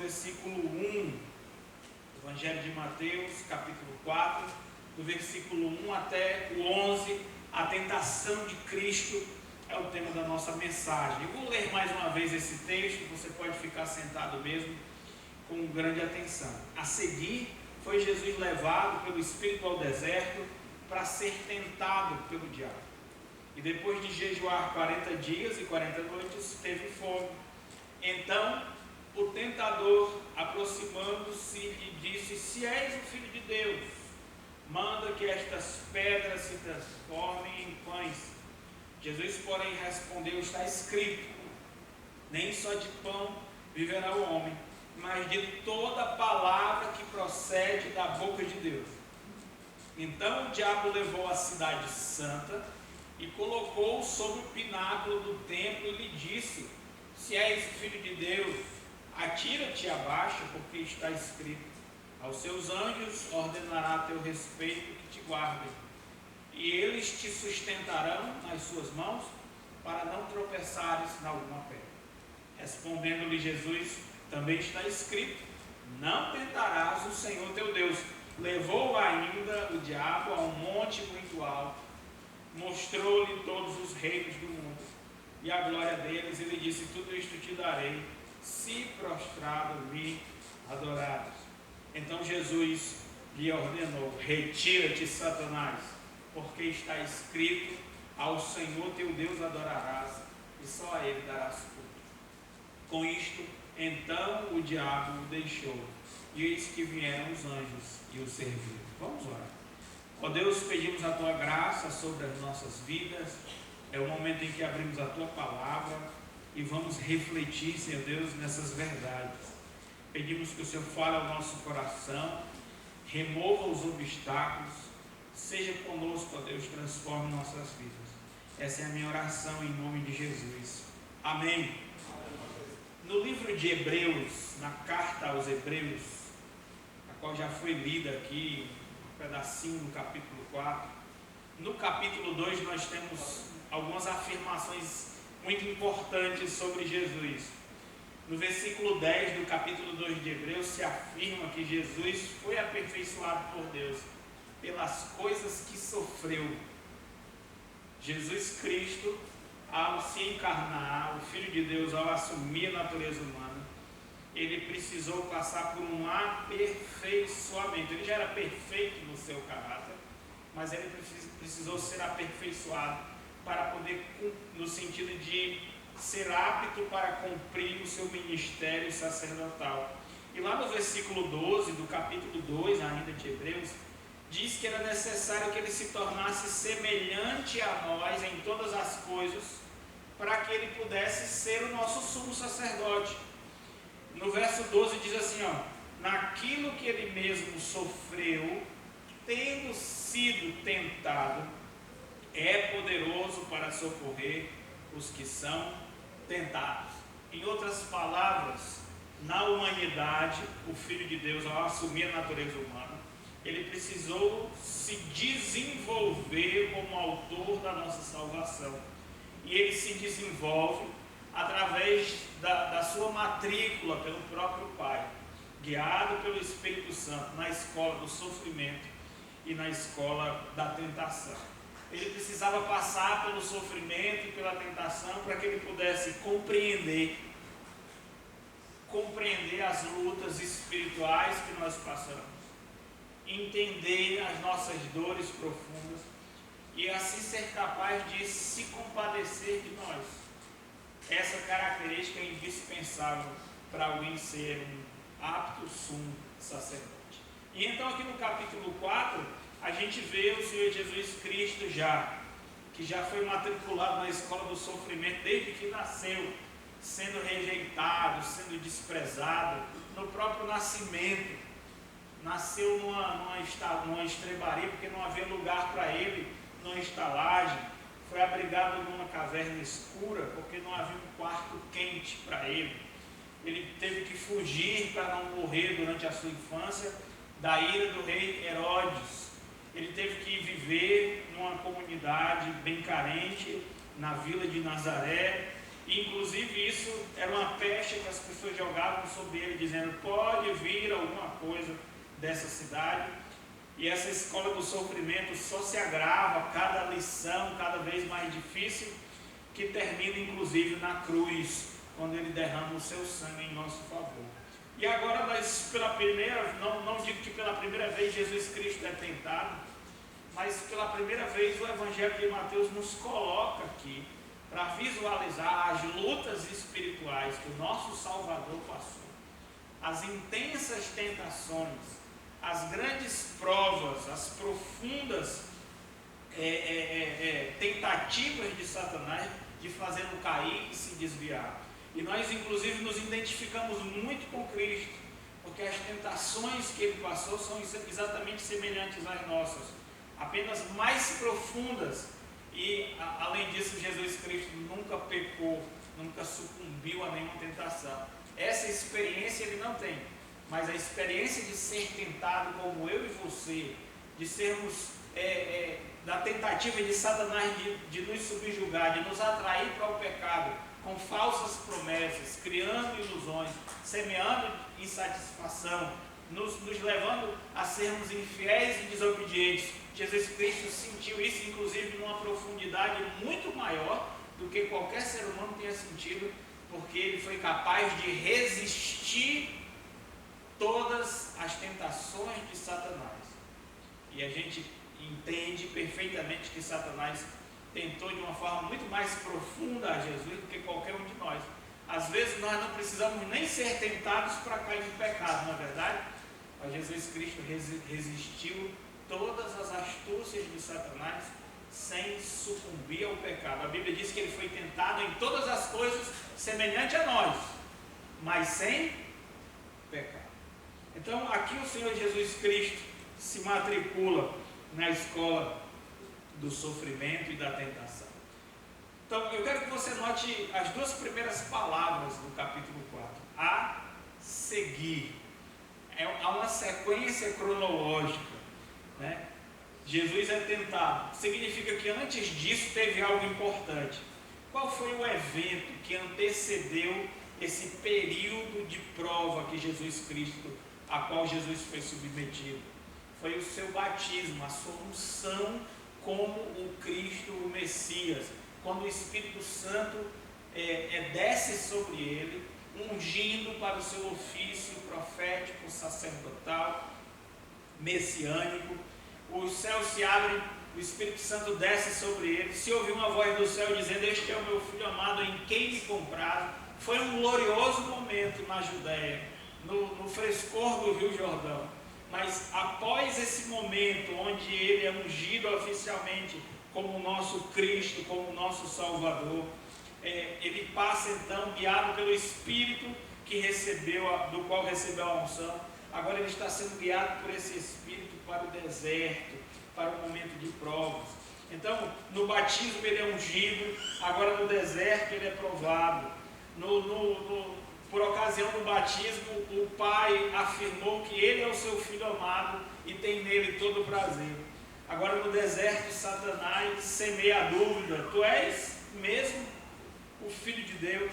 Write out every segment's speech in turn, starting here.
versículo 1, Evangelho de Mateus, capítulo 4, do versículo 1 até o 11, a tentação de Cristo é o tema da nossa mensagem. Eu vou ler mais uma vez esse texto, você pode ficar sentado mesmo com grande atenção. A seguir, foi Jesus levado pelo Espírito ao deserto para ser tentado pelo diabo. E depois de jejuar 40 dias e 40 noites, teve fome. Então, o tentador, aproximando-se, lhe disse: se és o Filho de Deus, manda que estas pedras se transformem em pães. Jesus, porém, respondeu: está escrito, nem só de pão viverá o homem, mas de toda palavra que procede da boca de Deus. Então o diabo levou a cidade santa e colocou-o sobre o pináculo do templo e lhe disse: se és filho de Deus, atira-te abaixo, porque está escrito: aos seus anjos ordenará a teu respeito que te guardem, e eles te sustentarão nas suas mãos, para não tropeçares em alguma pedra. Respondendo-lhe Jesus: também está escrito: não tentarás o Senhor teu Deus. Levou ainda o diabo a um monte muito alto, mostrou-lhe todos os reinos do mundo e a glória deles, e lhe disse: tudo isto te darei, se prostrado me adorares. Então Jesus lhe ordenou: retira-te, Satanás, porque está escrito: ao Senhor teu Deus adorarás, e só a ele darás culto. Com isto, então o diabo o deixou, e eis que vieram os anjos e o serviram. Vamos orar. Ó Deus, pedimos a tua graça sobre as nossas vidas. É o momento em que abrimos a tua palavra e vamos refletir, Senhor Deus, nessas verdades. Pedimos que o Senhor fale ao nosso coração, remova os obstáculos, seja conosco, ó Deus, transforme nossas vidas. Essa é a minha oração em nome de Jesus. Amém. No livro de Hebreus, na carta aos Hebreus, a qual já foi lida aqui, um pedacinho no capítulo 4, no capítulo 2 nós temos algumas afirmações muito importantes sobre Jesus. No versículo 10 do capítulo 2 de Hebreus se afirma que Jesus foi aperfeiçoado por Deus pelas coisas que sofreu. Jesus Cristo, ao se encarnar, o Filho de Deus, ao assumir a natureza humana, ele precisou passar por um aperfeiçoamento. Ele já era perfeito no seu caráter, mas ele precisou ser aperfeiçoado para poder, no sentido de ser apto para cumprir o seu ministério sacerdotal. E lá no versículo 12 do capítulo 2 ainda de Hebreus, diz que era necessário que ele se tornasse semelhante a nós em todas as coisas, para que ele pudesse ser o nosso sumo sacerdote. No verso 12 diz assim, naquilo que ele mesmo sofreu, tendo sido tentado, é poderoso para socorrer os que são tentados. Em outras palavras, na humanidade, o Filho de Deus, ao assumir a natureza humana, ele precisou se desenvolver como autor da nossa salvação. E ele se desenvolve através da sua matrícula pelo próprio Pai, guiado pelo Espírito Santo, na escola do sofrimento e na escola da tentação. Ele precisava passar pelo sofrimento e pela tentação para que ele pudesse compreender as lutas espirituais que nós passamos, entender as nossas dores profundas e assim ser capaz de se compadecer de nós. Essa característica é indispensável para alguém ser um apto sumo sacerdote. E então aqui no capítulo 4, a gente vê o Senhor Jesus Cristo que já foi matriculado na escola do sofrimento desde que nasceu, sendo rejeitado, sendo desprezado, no próprio nascimento. Nasceu numa estrebaria, porque não havia lugar para ele numa estalagem. Foi abrigado numa caverna escura, porque não havia um quarto quente para ele. Ele teve que fugir para não morrer durante a sua infância da ira do rei Herodes. Ele teve que viver numa comunidade bem carente, na vila de Nazaré. E, inclusive, isso era uma pecha que as pessoas jogavam sobre ele, dizendo: pode vir alguma coisa dessa cidade. E essa escola do sofrimento só se agrava, cada lição cada vez mais difícil, que termina inclusive na cruz, quando ele derrama o seu sangue em nosso favor. E agora nós, não digo que pela primeira vez Jesus Cristo é tentado, mas pela primeira vez o Evangelho de Mateus nos coloca aqui para visualizar as lutas espirituais que o nosso Salvador passou, as intensas tentações, as grandes provas, as profundas tentativas de Satanás de fazê-lo cair e se desviar. E nós, inclusive, nos identificamos muito com Cristo, porque as tentações que ele passou são exatamente semelhantes às nossas, apenas mais profundas. E, além disso, Jesus Cristo nunca pecou, nunca sucumbiu a nenhuma tentação. Essa experiência ele não tem, mas a experiência de ser tentado como eu e você, de sermos da tentativa de Satanás de nos subjugar, de nos atrair para o pecado, com falsas promessas, criando ilusões, semeando insatisfação, nos levando a sermos infiéis e desobedientes. Jesus Cristo sentiu isso, inclusive, numa profundidade muito maior do que qualquer ser humano tenha sentido, porque ele foi capaz de resistir todas as tentações de Satanás. E a gente entende perfeitamente que Satanás tentou de uma forma muito mais profunda a Jesus do que qualquer um de nós. Às vezes nós não precisamos nem ser tentados para cair no pecado, não é verdade? Mas Jesus Cristo resistiu todas as astúcias de Satanás sem sucumbir ao pecado. A Bíblia diz que ele foi tentado em todas as coisas semelhante a nós, mas sem pecado. Então aqui o Senhor Jesus Cristo se matricula na escola do sofrimento e da tentação. Então eu quero que você note as duas primeiras palavras do capítulo 4. A seguir. Há uma sequência cronológica, né? Jesus é tentado. Significa que antes disso teve algo importante. Qual foi o evento que antecedeu esse período de prova que Jesus Cristo, a qual Jesus foi submetido? Foi o seu batismo, a sua unção como o Cristo, o Messias, quando o Espírito Santo desce sobre ele, ungindo para o seu ofício profético, sacerdotal, messiânico. Os céus se abrem, o Espírito Santo desce sobre ele, se ouve uma voz do céu dizendo: este é o meu Filho amado, em quem me comprazo. Foi um glorioso momento na Judéia, no frescor do Rio Jordão. Mas após esse momento, onde ele é ungido oficialmente como o nosso Cristo, como o nosso Salvador, ele passa então, guiado pelo Espírito do qual recebeu a unção. Agora ele está sendo guiado por esse Espírito para o deserto, para o momento de provas. Então, no batismo ele é ungido, agora no deserto ele é provado. Por ocasião do batismo, o Pai afirmou que ele é o seu Filho amado e tem nele todo o prazer. Agora no deserto, Satanás semeia a dúvida: tu és mesmo o Filho de Deus?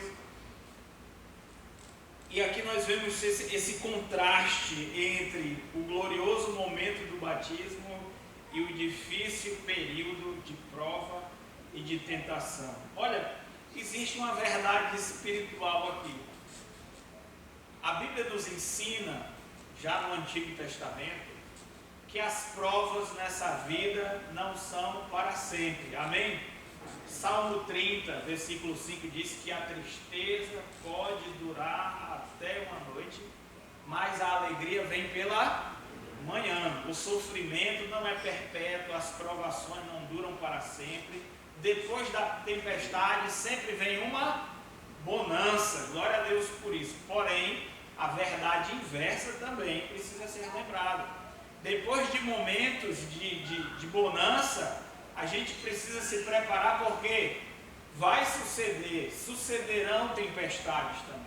E aqui nós vemos esse contraste entre o glorioso momento do batismo e o difícil período de prova e de tentação. Olha, existe uma verdade espiritual aqui. A Bíblia nos ensina, já no Antigo Testamento, que as provas nessa vida não são para sempre. Amém? Salmo 30, versículo 5 diz que a tristeza pode durar até uma noite, mas a alegria vem pela manhã. O sofrimento não é perpétuo, as provações não duram para sempre. Depois da tempestade sempre vem uma bonança. Glória a Deus por isso. Porém, a verdade inversa também precisa ser lembrada. Depois de momentos de bonança, a gente precisa se preparar, porque sucederão tempestades também.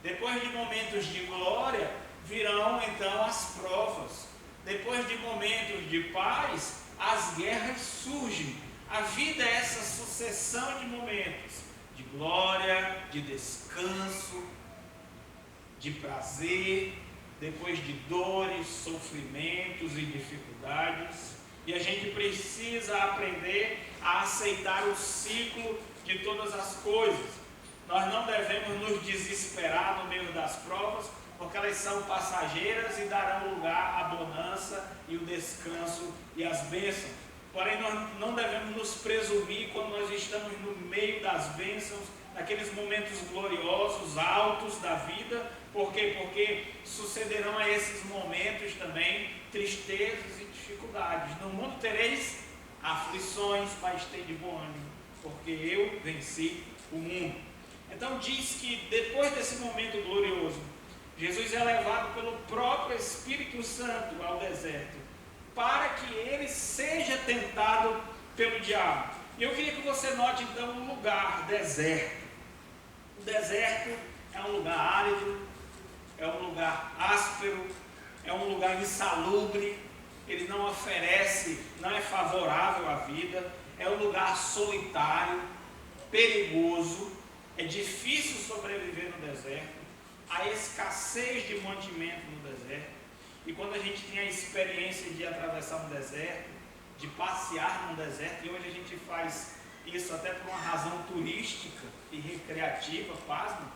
Depois de momentos de glória, virão então as provas. Depois de momentos de paz, as guerras surgem. A vida é essa sucessão de momentos de glória, de descanso, de prazer, depois de dores, sofrimentos e dificuldades. E a gente precisa aprender a aceitar o ciclo de todas as coisas. Nós não devemos nos desesperar no meio das provas, porque elas são passageiras e darão lugar à bonança e o descanso e as bênçãos. Porém, nós não devemos nos presumir quando nós estamos no meio das bênçãos, naqueles momentos gloriosos, altos da vida. Por quê? Porque sucederão a esses momentos também tristezas e dificuldades. No mundo tereis aflições, mas tende bom ânimo, porque eu venci o mundo. Então diz que depois desse momento glorioso, Jesus é levado pelo próprio Espírito Santo ao deserto, para que ele seja tentado pelo diabo. E eu queria que você note então um lugar, deserto. O deserto é um lugar árido, é um lugar áspero, é um lugar insalubre, ele não oferece, não é favorável à vida, é um lugar solitário, perigoso, é difícil sobreviver no deserto, há escassez de mantimento no deserto. E quando a gente tem a experiência de atravessar um deserto, de passear no deserto, e hoje a gente faz isso até por uma razão turística e recreativa, pasmo,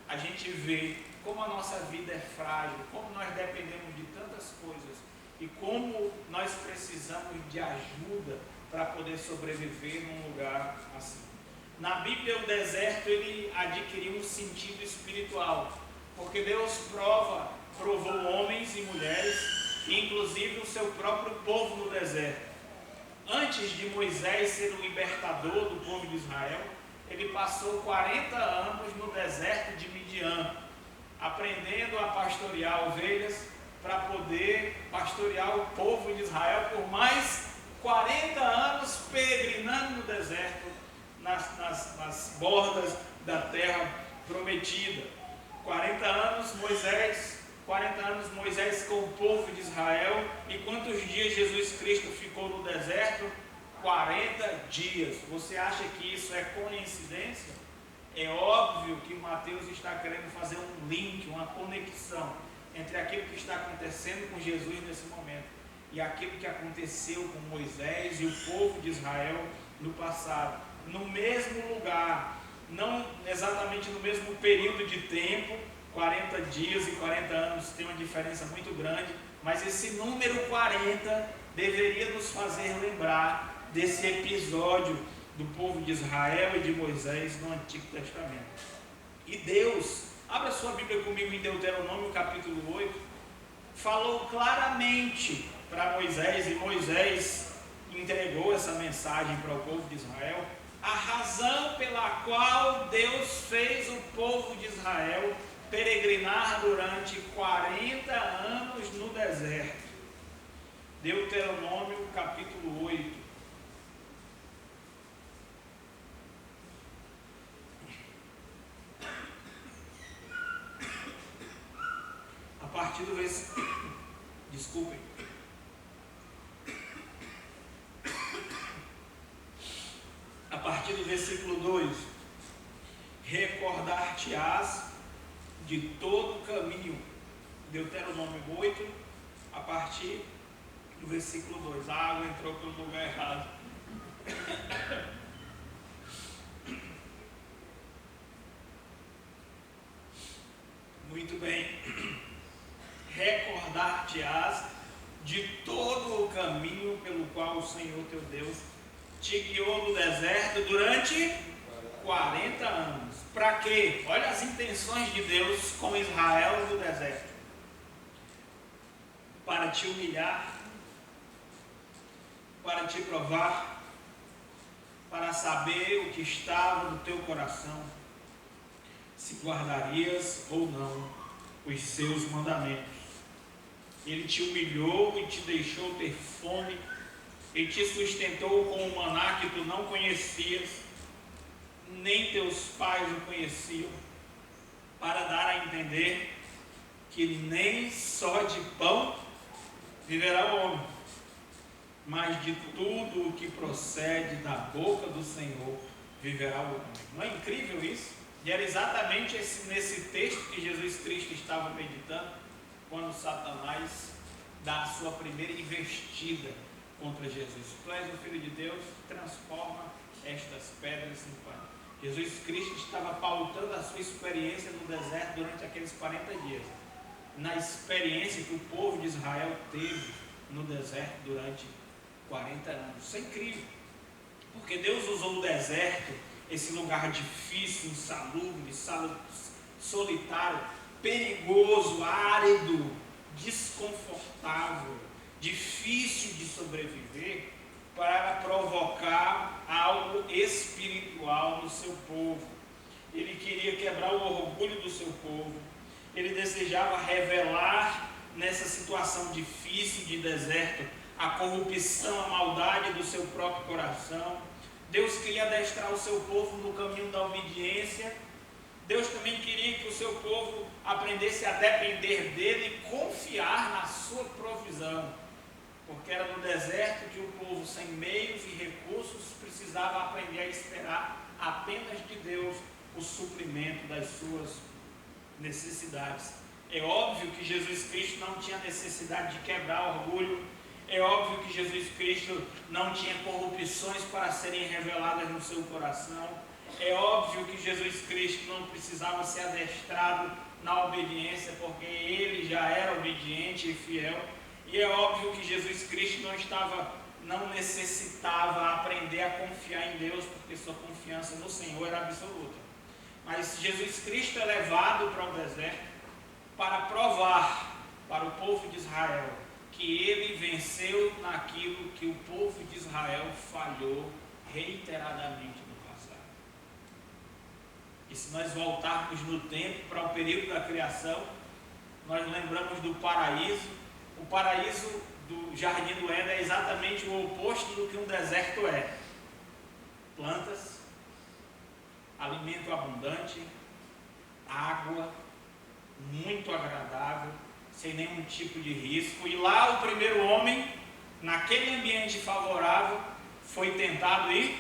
a gente vê como a nossa vida é frágil, como nós dependemos de tantas coisas e como nós precisamos de ajuda para poder sobreviver num lugar assim. Na Bíblia, o deserto ele adquiriu um sentido espiritual, porque Deus provou homens e mulheres, inclusive o seu próprio povo no deserto. Antes de Moisés ser o libertador do povo de Israel, ele passou 40 anos no deserto de Midian, aprendendo a pastorear ovelhas para poder pastorear o povo de Israel por mais 40 anos, peregrinando no deserto, nas bordas da terra prometida. 40 anos Moisés com o povo de Israel. E quantos dias Jesus Cristo ficou no deserto? 40 dias. Você acha que isso é coincidência? É óbvio que Mateus está querendo fazer um link, uma conexão entre aquilo que está acontecendo com Jesus nesse momento e aquilo que aconteceu com Moisés e o povo de Israel no passado, no mesmo lugar, não exatamente no mesmo período de tempo. 40 dias e 40 anos tem uma diferença muito grande, mas esse número 40 deveria nos fazer lembrar desse episódio do povo de Israel e de Moisés no Antigo Testamento. E Deus, abra sua Bíblia comigo em Deuteronômio capítulo 8, falou claramente para Moisés, e Moisés entregou essa mensagem para o povo de Israel, a razão pela qual Deus fez o povo de Israel peregrinar durante 40 anos no deserto. Deuteronômio capítulo 8. A partir do versículo... Desculpem. A partir do versículo 2. Recordar-te-ás de todo o caminho. Deuteronômio 8, a partir do versículo 2. A água entrou pelo lugar errado. Muito bem. Recordar-te-ás de todo o caminho pelo qual o Senhor teu Deus te guiou no deserto durante 40 anos. Para quê? Olha as intenções de Deus com Israel no deserto. Para te humilhar, para te provar, para saber o que estava no teu coração, se guardarias ou não os seus mandamentos. Ele te humilhou e te deixou ter fome, e te sustentou com o maná que tu não conhecias, nem teus pais o conheciam, para dar a entender que nem só de pão viverá o homem, mas de tudo o que procede da boca do Senhor viverá o homem. Não é incrível isso? E era exatamente nesse texto que Jesus Cristo estava meditando, quando Satanás dá a sua primeira investida contra Jesus. Tu és o Filho de Deus, transforma estas pedras em pão. Jesus Cristo estava pautando a sua experiência no deserto durante aqueles 40 dias, na experiência que o povo de Israel teve no deserto durante 40 anos. Isso é incrível, porque Deus usou o deserto, esse lugar difícil, insalubre, solitário, perigoso, árido, desconfortável, difícil de sobreviver, para provocar algo espiritual no seu povo. Ele queria quebrar o orgulho do seu povo. Ele desejava revelar nessa situação difícil de deserto a corrupção, a maldade do seu próprio coração. Deus queria adestrar o seu povo no caminho da obediência. Deus também queria que o seu povo aprendesse a depender dele e confiar na sua provisão. Porque era no deserto que o povo sem meios e recursos precisava aprender a esperar apenas de Deus o suprimento das suas necessidades. É óbvio que Jesus Cristo não tinha necessidade de quebrar orgulho. É óbvio que Jesus Cristo não tinha corrupções para serem reveladas no seu coração. É óbvio que Jesus Cristo não precisava ser adestrado na obediência, porque ele já era obediente e fiel. E é óbvio que Jesus Cristo não necessitava aprender a confiar em Deus, porque sua confiança no Senhor era absoluta. Mas Jesus Cristo é levado para o deserto para provar para o povo de Israel que ele venceu naquilo que o povo de Israel falhou reiteradamente no passado. E se nós voltarmos no tempo para o período da criação, nós lembramos do paraíso. O paraíso do Jardim do Éden é exatamente o oposto do que um deserto é. Plantas, alimento abundante, água, muito agradável, sem nenhum tipo de risco. E lá o primeiro homem, naquele ambiente favorável, foi tentado e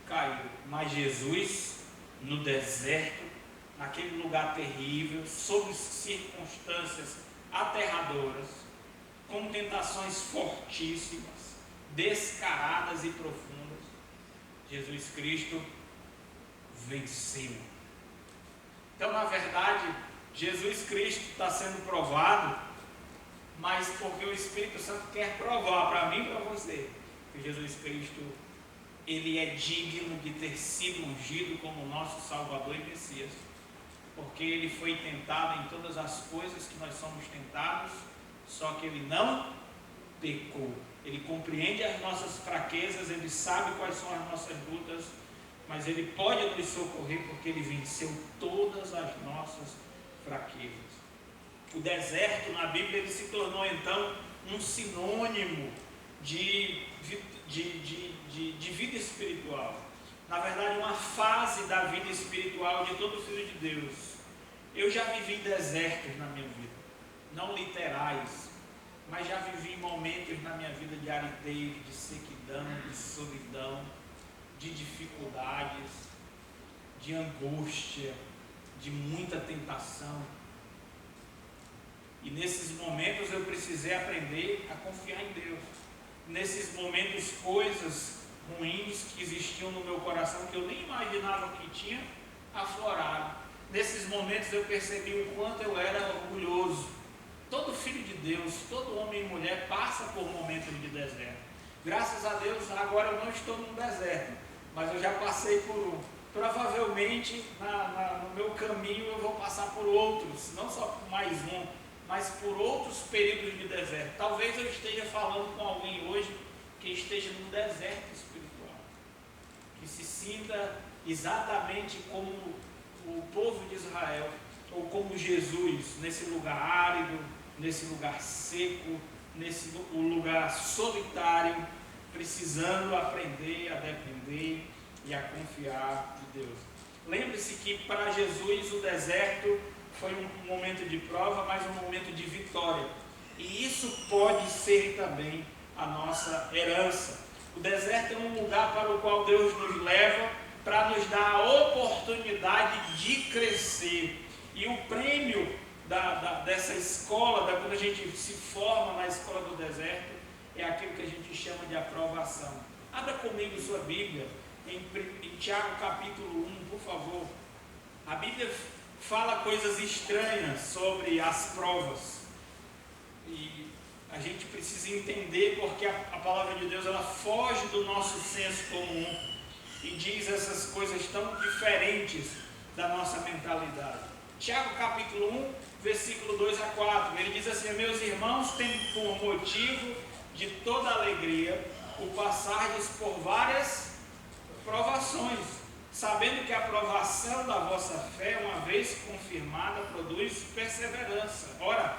caiu. Mas Jesus, no deserto, naquele lugar terrível, sob circunstâncias aterradoras, com tentações fortíssimas, descaradas e profundas, Jesus Cristo venceu. Então, na verdade, Jesus Cristo está sendo provado, mas porque o Espírito Santo quer provar para mim e para você que Jesus Cristo, ele é digno de ter sido ungido como nosso Salvador e Messias, porque ele foi tentado em todas as coisas que nós somos tentados, só que ele não pecou. Ele compreende as nossas fraquezas, ele sabe quais são as nossas lutas, mas ele pode nos socorrer porque ele venceu todas as nossas fraquezas. O deserto na Bíblia ele se tornou então um sinônimo de vida espiritual. Na verdade, uma fase da vida espiritual de todo filho de Deus. Eu já vivi desertos na minha vida, não literais, mas já vivi momentos na minha vida de aridez, de sequidão, de solidão, de dificuldades, de angústia, de muita tentação. E nesses momentos eu precisei aprender a confiar em Deus. Nesses momentos, coisas ruins que existiam no meu coração, que eu nem imaginava que tinha, afloraram. Nesses momentos eu percebi o quanto eu era orgulhoso. Todo filho de Deus, todo homem e mulher passa por momentos de deserto. Graças a Deus, agora eu não estou num deserto, mas eu já passei por um. Provavelmente, no meu caminho, eu vou passar por outros, não só por mais um, mas por outros períodos de deserto. Talvez eu esteja falando com alguém hoje que esteja num deserto espiritual, que se sinta exatamente como o povo de Israel, ou como Jesus, nesse lugar árido, nesse lugar seco, nesse lugar solitário, precisando aprender a depender e a confiar de Deus. Lembre-se que para Jesus o deserto foi um momento de prova, mas um momento de vitória. E isso pode ser também a nossa herança. O deserto é um lugar para o qual Deus nos leva para nos dar a oportunidade de crescer. E o prêmio dessa escola, quando a gente se forma na escola do deserto, é aquilo que a gente chama de aprovação. Abra comigo sua Bíblia em Tiago capítulo 1, por favor. A Bíblia fala coisas estranhas sobre as provas. E a gente precisa entender porque a palavra de Deus ela foge do nosso senso comum e diz essas coisas tão diferentes da nossa mentalidade. Tiago capítulo 1, versículo 2 a 4, ele diz assim: meus irmãos, tem por motivo de toda alegria o passardes por várias provações, sabendo que a provação da vossa fé, uma vez confirmada, produz perseverança. Ora,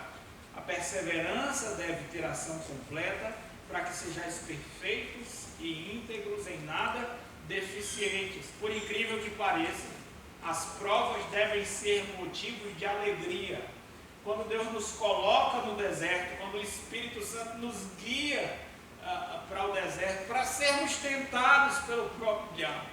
a perseverança deve ter ação completa, para que sejais perfeitos e íntegros, em nada deficientes. Por incrível que pareça, as provas devem ser motivos de alegria. Quando Deus nos coloca no deserto, quando o Espírito Santo nos guia para o deserto, para sermos tentados pelo próprio diabo,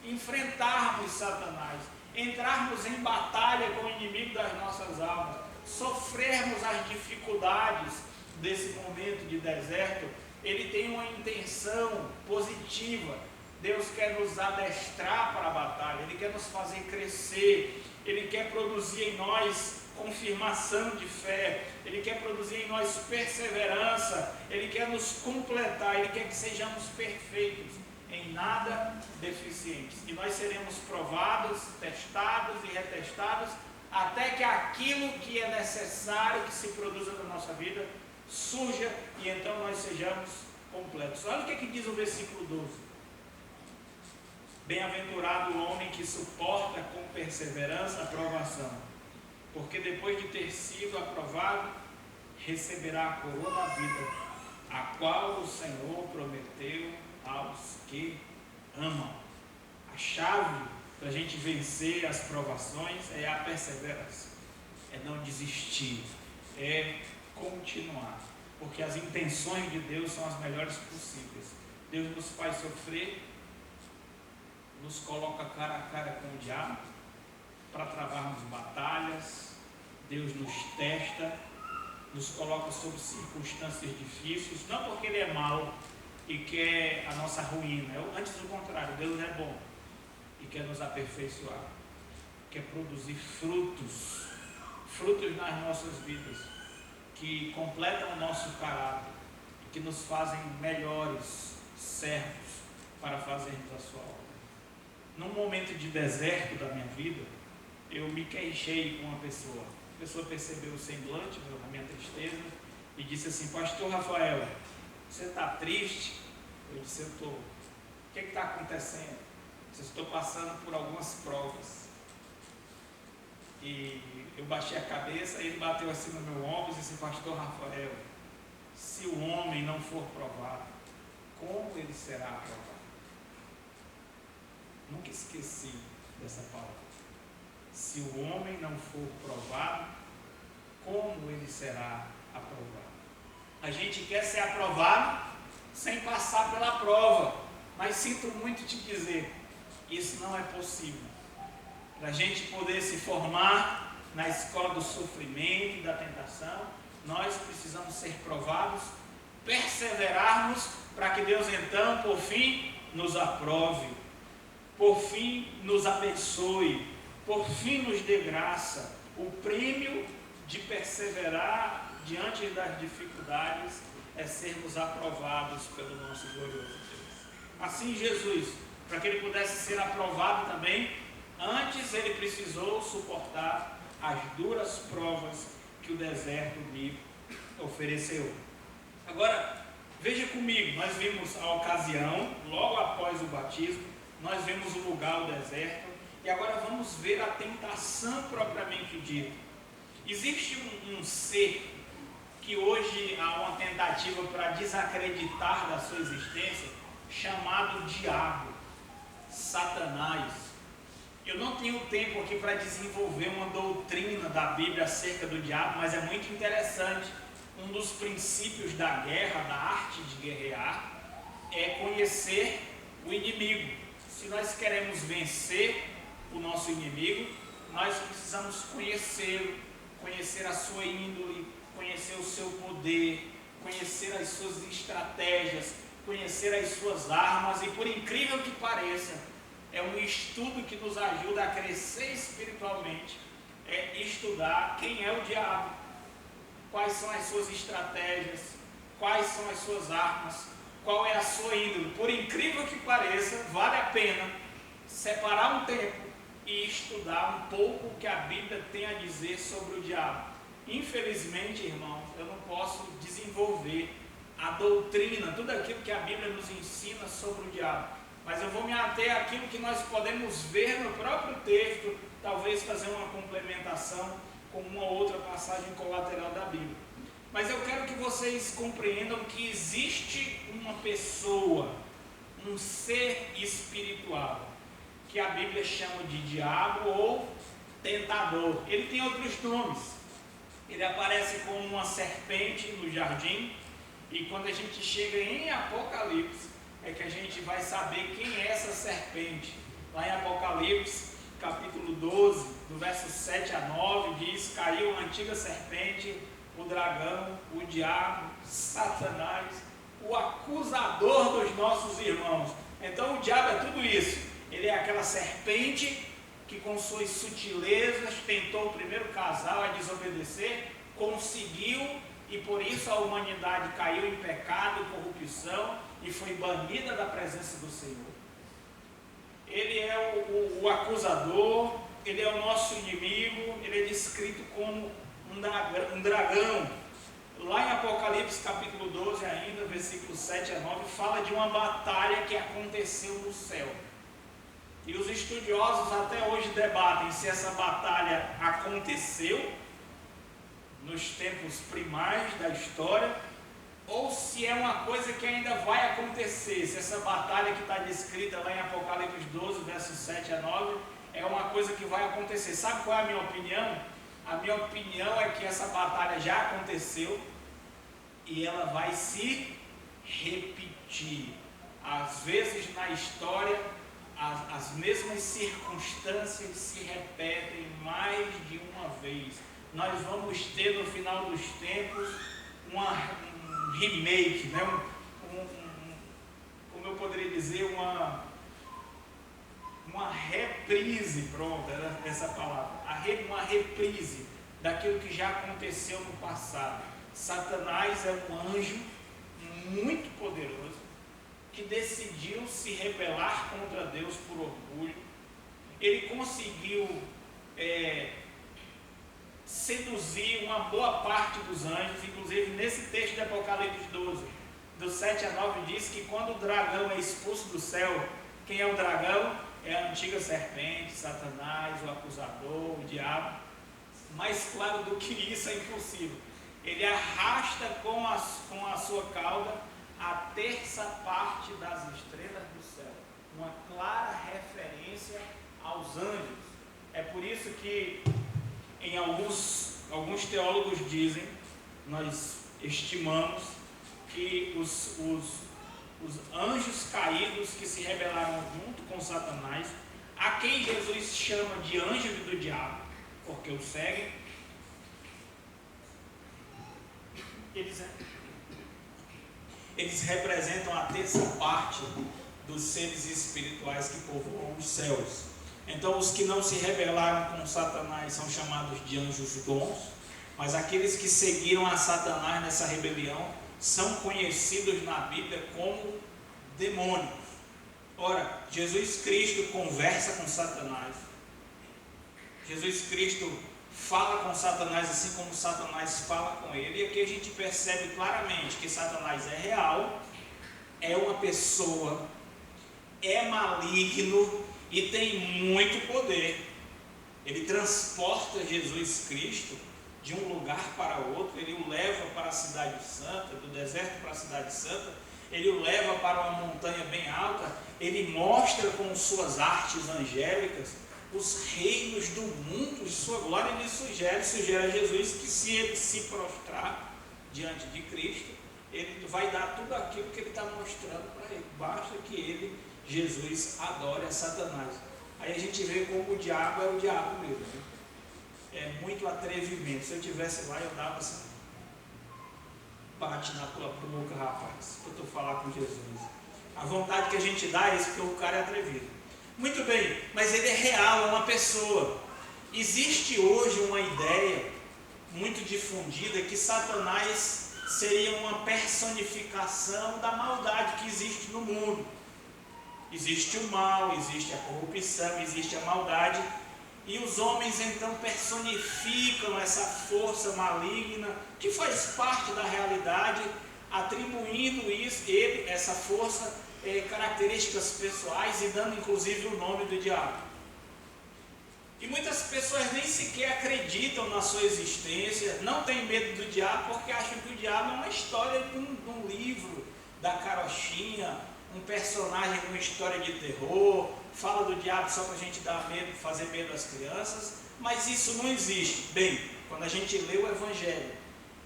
enfrentarmos Satanás, entrarmos em batalha com o inimigo das nossas almas, sofrermos as dificuldades desse momento de deserto, ele tem uma intenção positiva. Deus quer nos adestrar para a batalha, Ele quer nos fazer crescer, Ele quer produzir em nós confirmação de fé, Ele quer produzir em nós perseverança, Ele quer nos completar, Ele quer que sejamos perfeitos, em nada deficientes. E nós seremos provados, testados e retestados, até que aquilo que é necessário que se produza na nossa vida, surja e então nós sejamos completos. Olha o que diz o versículo 12. Bem-aventurado o homem que suporta com perseverança a provação, porque depois de ter sido aprovado, receberá a coroa da vida, a qual o Senhor prometeu aos que amam. A chave para a gente vencer as provações é a perseverança, é não desistir, é continuar, porque as intenções de Deus são as melhores possíveis. Deus nos faz sofrer, nos coloca cara a cara com o diabo para travarmos batalhas. Deus nos testa, nos coloca sob circunstâncias difíceis, não porque Ele é mau e quer a nossa ruína, antes do contrário, Deus é bom e quer nos aperfeiçoar, quer produzir frutos nas nossas vidas, que completam o nosso caráter, que nos fazem melhores servos para fazermos a sua obra. Num momento de deserto da minha vida, eu me queixei com uma pessoa. A pessoa percebeu o semblante, a minha tristeza, e disse assim: pastor Rafael, você está triste? Eu disse: eu estou. O que está acontecendo? Eu disse: estou passando por algumas provas. E eu baixei a cabeça, ele bateu assim no meu ombro e disse: pastor Rafael, se o homem não for provado, como ele será aprovado? Nunca esqueci dessa palavra. Se o homem não for provado, como ele será aprovado? A gente quer ser aprovado sem passar pela prova, mas sinto muito te dizer, isso não é possível. Para a gente poder se formar na escola do sofrimento e da tentação, nós precisamos ser provados, perseverarmos, para que Deus então, por fim, nos aprove, por fim nos abençoe, por fim nos dê graça. O prêmio de perseverar diante das dificuldades é sermos aprovados pelo nosso glorioso Deus. Assim Jesus, para que ele pudesse ser aprovado também, antes ele precisou suportar as duras provas que o deserto lhe ofereceu. Agora, veja comigo, nós vimos a ocasião, logo após o batismo, nós vemos o lugar, o deserto, e agora vamos ver a tentação propriamente dita. Existe um ser que hoje há uma tentativa para desacreditar da sua existência, chamado diabo, Satanás. Eu não tenho tempo aqui para desenvolver uma doutrina da Bíblia acerca do diabo, mas é muito interessante. Um dos princípios da guerra, da arte de guerrear, é conhecer o inimigo. Se nós queremos vencer o nosso inimigo, nós precisamos conhecê-lo, conhecer a sua índole, conhecer o seu poder, conhecer as suas estratégias, conhecer as suas armas. E por incrível que pareça, é um estudo que nos ajuda a crescer espiritualmente, é estudar quem é o diabo, quais são as suas estratégias, quais são as suas armas, qual é a sua índole. Por incrível que pareça, vale a pena separar um tempo e estudar um pouco o que a Bíblia tem a dizer sobre o diabo. Infelizmente, irmãos, eu não posso desenvolver a doutrina, tudo aquilo que a Bíblia nos ensina sobre o diabo, mas eu vou me ater àquilo que nós podemos ver no próprio texto, talvez fazer uma complementação com uma outra passagem colateral da Bíblia. Mas eu quero que vocês compreendam que existe uma pessoa, um ser espiritual, que a Bíblia chama de diabo ou tentador. Ele tem outros nomes. Ele aparece como uma serpente no jardim, e quando a gente chega em Apocalipse, é que a gente vai saber quem é essa serpente. Lá em Apocalipse, capítulo 12, do verso 7 a 9, diz: caiu a antiga serpente, o dragão, o diabo, Satanás, o acusador dos nossos irmãos. Então o diabo é tudo isso. Ele é aquela serpente que com suas sutilezas tentou o primeiro casal a desobedecer, conseguiu, e por isso a humanidade caiu em pecado, corrupção, e foi banida da presença do Senhor. Ele é o acusador, ele é o nosso inimigo, ele é descrito como um dragão. Lá em Apocalipse capítulo 12 ainda, versículos 7 a 9, fala de uma batalha que aconteceu no céu. E os estudiosos até hoje debatem se essa batalha aconteceu nos tempos primais da história, ou se é uma coisa que ainda vai acontecer, se essa batalha que está descrita lá em Apocalipse 12, versos 7 a 9, é uma coisa que vai acontecer. Sabe qual é a minha opinião? A minha opinião é que essa batalha já aconteceu e ela vai se repetir. Às vezes na história, as mesmas circunstâncias se repetem mais de uma vez. Nós vamos ter no final dos tempos um remake, né? Como eu poderia dizer, uma reprise, pronto, era essa palavra, uma reprise daquilo que já aconteceu no passado. Satanás é um anjo muito poderoso que decidiu se rebelar contra Deus por orgulho. Ele conseguiu seduzir uma boa parte dos anjos. Inclusive nesse texto de Apocalipse 12, do 7 a 9, diz que quando o dragão é expulso do céu, quem é o dragão? É a antiga serpente, Satanás, o acusador, o diabo. Mais claro do que isso é impossível. Ele arrasta com a sua cauda a terça parte das estrelas do céu. Uma clara referência aos anjos. É por isso que em alguns teólogos dizem, nós estimamos, que os anjos caídos que se rebelaram junto com Satanás, a quem Jesus chama de anjo do diabo, porque o seguem, eles representam a terça parte dos seres espirituais que povoam os céus. Então os que não se rebelaram com Satanás são chamados de anjos bons, mas aqueles que seguiram a Satanás nessa rebelião são conhecidos na Bíblia como demônios. Ora, Jesus Cristo conversa com Satanás. Jesus Cristo fala com Satanás assim como Satanás fala com ele. E aqui a gente percebe claramente que Satanás é real, é uma pessoa, é maligno e tem muito poder. Ele transporta Jesus Cristo de um lugar para outro, ele o leva para a cidade santa, do deserto para a cidade santa, ele o leva para uma montanha bem alta, ele mostra com suas artes angélicas os reinos do mundo de sua glória. Ele sugere a Jesus que se ele se prostrar diante de Cristo, ele vai dar tudo aquilo que ele está mostrando para ele. Basta que ele Jesus adore a Satanás. Aí a gente vê como o diabo é o diabo mesmo, né? É muito atrevimento. Se eu estivesse lá, eu dava assim, bate na tua boca, rapaz, para tu falar com Jesus. A vontade que a gente dá é isso, porque o cara é atrevido. Muito bem, mas ele é real, é uma pessoa. Existe hoje uma ideia muito difundida que Satanás seria uma personificação da maldade que existe no mundo. Existe o mal, existe a corrupção, existe a maldade, e os homens então personificam essa força maligna que faz parte da realidade, atribuindo essa força, características pessoais e dando inclusive o nome do diabo. E muitas pessoas nem sequer acreditam na sua existência, não têm medo do diabo porque acham que o diabo é uma história de um livro da carochinha, um personagem de uma história de terror, fala do diabo só para a gente dar medo, fazer medo às crianças, mas isso não existe. Bem, quando a gente lê o Evangelho,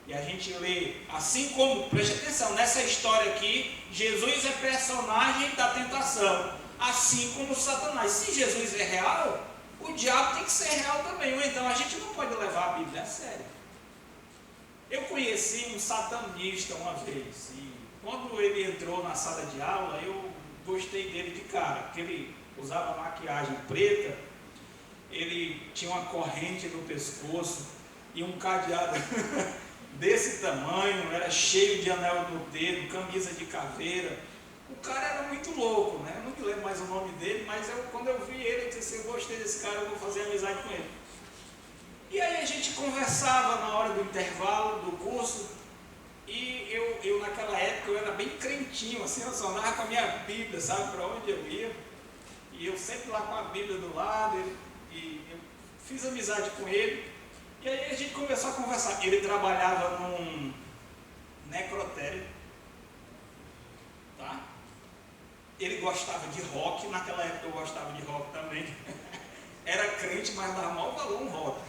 e a gente lê, assim como, preste atenção, nessa história aqui, Jesus é personagem da tentação, assim como Satanás. Se Jesus é real, o diabo tem que ser real também, ou então a gente não pode levar a Bíblia a sério. Eu conheci um satanista uma vez, e quando ele entrou na sala de aula, eu gostei dele de cara, porque ele usava maquiagem preta, ele tinha uma corrente no pescoço e um cadeado desse tamanho, era cheio de anel no dedo, camisa de caveira. O cara era muito louco, né? Eu não me lembro mais o nome dele, mas quando eu vi ele, eu disse assim, eu gostei desse cara, eu vou fazer amizade com ele. E aí a gente conversava na hora do intervalo do curso, e eu naquela época eu era bem crentinho, assim, eu só andava com a minha Bíblia, sabe, para onde eu ia, e eu sempre lá com a Bíblia do lado, e eu fiz amizade com ele, e aí a gente começou a conversar. Ele trabalhava num necrotério, tá? Ele gostava de rock, naquela época eu gostava de rock também, era crente, mas dava mau valor um rock.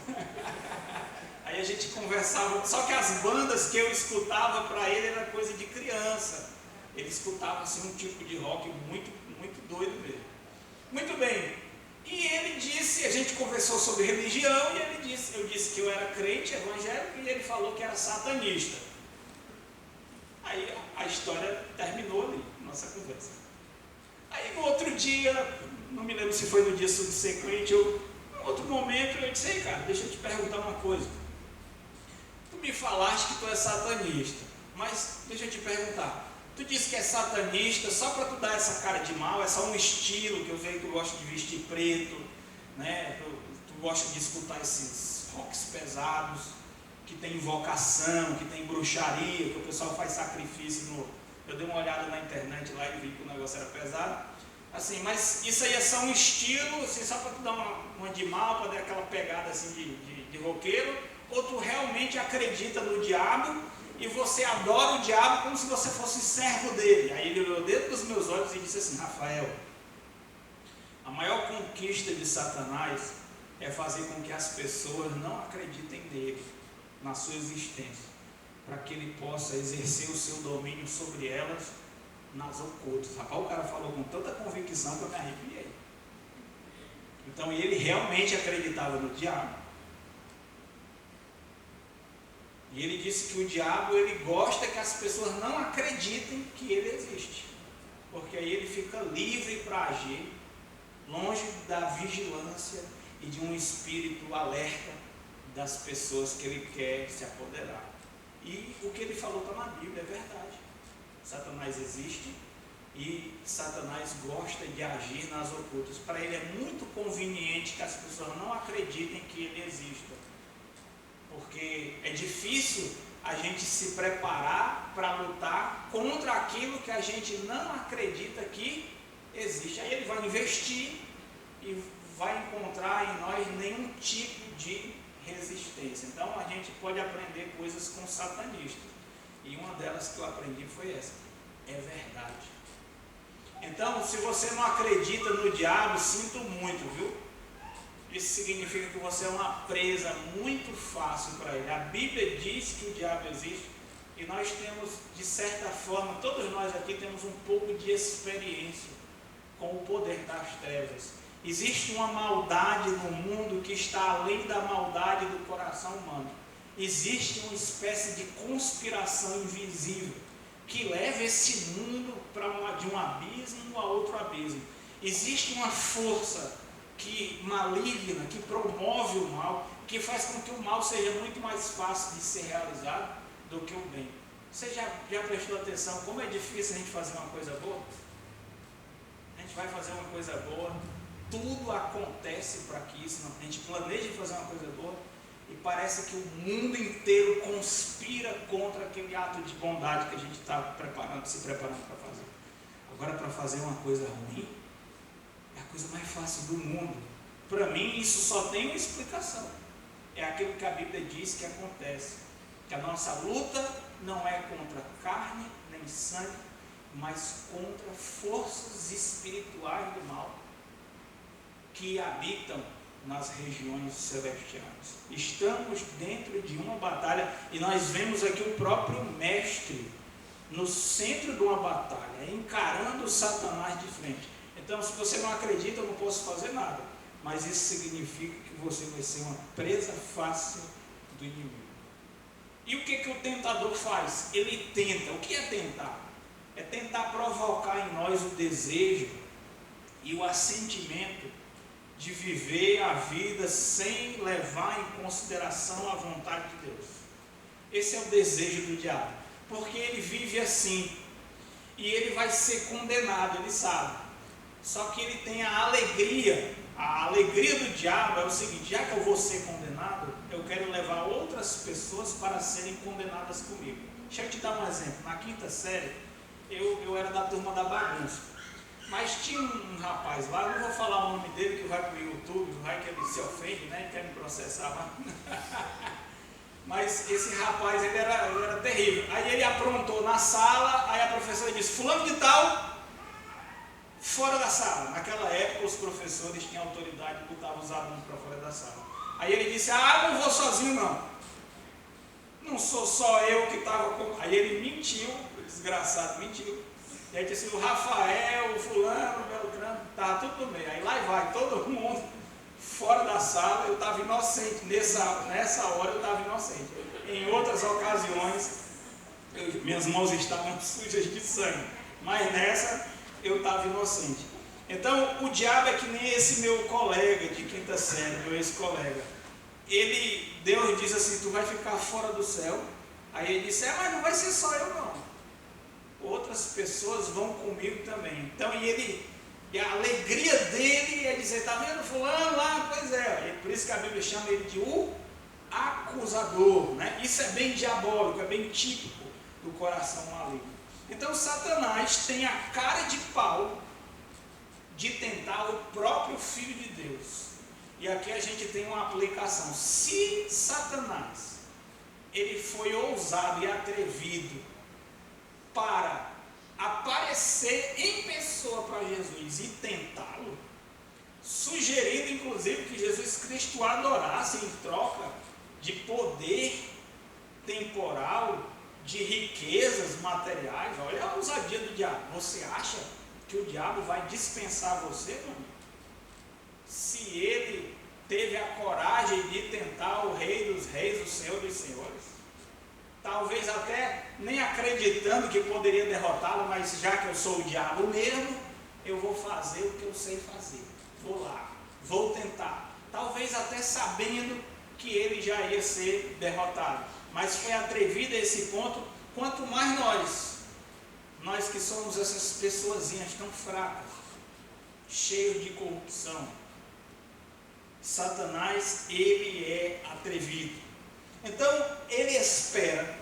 Aí a gente conversava, só que as bandas que eu escutava para ele era coisa de criança. Ele escutava assim um tipo de rock muito, muito doido mesmo. Muito bem. E ele disse, a gente conversou sobre religião, e eu disse que eu era crente evangélico, e ele falou que era satanista. Aí a história terminou ali, nossa conversa. Aí no outro dia, não me lembro se foi no dia subsequente, em outro momento eu disse, ei cara, deixa eu te perguntar uma coisa. Tu me falaste que tu é satanista, mas deixa eu te perguntar, tu disse que é satanista só para tu dar essa cara de mal, é só um estilo que eu vejo que tu gosta de vestir preto, né? Tu gosta de escutar esses rocks pesados, que tem invocação, que tem bruxaria, que o pessoal faz sacrifício eu dei uma olhada na internet lá e vi que o negócio era pesado. Assim, mas isso aí é só um estilo, assim, só para tu dar uma de mal, para dar aquela pegada assim de roqueiro, ou tu realmente acredita no diabo e você adora o diabo como se você fosse servo dele? Aí ele olhou dentro dos meus olhos e disse assim, Rafael, a maior conquista de Satanás é fazer com que as pessoas não acreditem nele, na sua existência, para que ele possa exercer o seu domínio sobre elas nas ocultas. Rapaz, o cara falou com tanta convicção que eu me arrepiei. Então ele realmente acreditava no diabo. E ele disse que o diabo, ele gosta que as pessoas não acreditem que ele existe, porque aí ele fica livre para agir, longe da vigilância e de um espírito alerta das pessoas que ele quer se apoderar. E o que ele falou está na Bíblia, é verdade. Satanás existe e Satanás gosta de agir nas ocultas. Para ele é muito conveniente que as pessoas não acreditem que ele exista, porque é difícil a gente se preparar para lutar contra aquilo que a gente não acredita que existe. Aí ele vai investir e vai encontrar em nós nenhum tipo de resistência. Então a gente pode aprender coisas com satanistas, e uma delas que eu aprendi foi essa: é verdade. Então, se você não acredita no diabo, sinto muito, viu? Isso significa que você é uma presa muito fácil para ele. A Bíblia diz que o diabo existe, e nós temos, de certa forma, todos nós aqui temos um pouco de experiência com o poder das trevas. Existe uma maldade no mundo que está além da maldade do coração humano. Existe uma espécie de conspiração invisível que leva esse mundo de um abismo a outro abismo. Existe uma força maligna, que promove o mal, que faz com que o mal seja muito mais fácil de ser realizado do que o bem. Você já prestou atenção como é difícil a gente fazer uma coisa boa? A gente vai fazer uma coisa boa, tudo acontece para que isso, a gente planeja fazer uma coisa boa e parece que o mundo inteiro conspira contra aquele ato de bondade que a gente está se preparando para fazer. Agora, para fazer uma coisa ruim, é a coisa mais fácil do mundo. Para mim, isso só tem uma explicação. É aquilo que a Bíblia diz que acontece. Que a nossa luta não é contra carne nem sangue, mas contra forças espirituais do mal que habitam nas regiões celestiais. Estamos dentro de uma batalha e nós vemos aqui o próprio mestre no centro de uma batalha, encarando Satanás de frente. Então, se você não acredita, eu não posso fazer nada, mas isso significa que você vai ser uma presa fácil do inimigo. E o que o tentador faz? Ele tenta. O que é tentar? É tentar provocar em nós o desejo e o assentimento de viver a vida sem levar em consideração a vontade de Deus. Esse é o desejo do diabo, porque ele vive assim, e ele vai ser condenado, ele sabe. Só que ele tem a alegria do diabo é o seguinte: já que eu vou ser condenado, eu quero levar outras pessoas para serem condenadas comigo. Deixa eu te dar um exemplo. Na quinta série, eu era da turma da bagunça. Mas tinha um rapaz lá, não vou falar o nome dele, que vai para o YouTube, vai que ele se ofende, né? Quer me processar lá. Mas esse rapaz, ele era terrível. Aí ele aprontou na sala, aí a professora disse: fulano de tal, fora da sala. Naquela época, os professores tinham autoridade de botar os alunos para fora da sala. Aí ele disse: não vou sozinho não. Não sou só eu que estava com... Aí ele mentiu, o desgraçado mentiu. E aí disse: o Rafael, o fulano, o Beltrano, estava tudo no meio. Aí lá vai todo mundo fora da sala. Eu estava inocente, nessa hora eu estava inocente. Em outras ocasiões, minhas mãos estavam sujas de sangue, mas nessa eu estava inocente. Então o diabo é que nem esse meu colega de quinta série, meu ex-colega. Deus diz assim: tu vai ficar fora do céu. Aí ele disse: mas não vai ser só eu não, outras pessoas vão comigo também. Então, e a alegria dele é dizer: tá vendo fulano lá? Pois é. Por isso que a Bíblia chama ele de o acusador, né? Isso é bem diabólico, é bem típico do coração maligno. Então Satanás tem a cara de pau de tentar o próprio Filho de Deus. E aqui a gente tem uma aplicação. Se Satanás ele foi ousado e atrevido para aparecer em pessoa para Jesus e tentá-lo, sugerindo inclusive que Jesus Cristo o adorasse em troca de poder temporal, de riquezas materiais. Olha a ousadia do diabo. Você acha que o diabo vai dispensar você, meu amigo? Se ele teve a coragem de tentar o Rei dos Reis, o Senhor dos Senhores, talvez até nem acreditando que poderia derrotá-lo, mas já que eu sou o diabo mesmo, eu vou fazer o que eu sei fazer. Vou lá, vou tentar. Talvez até sabendo que ele já ia ser derrotado. Mas foi atrevido a esse ponto, quanto mais nós que somos essas pessoazinhas tão fracas, cheios de corrupção. Satanás, ele é atrevido. Então, ele espera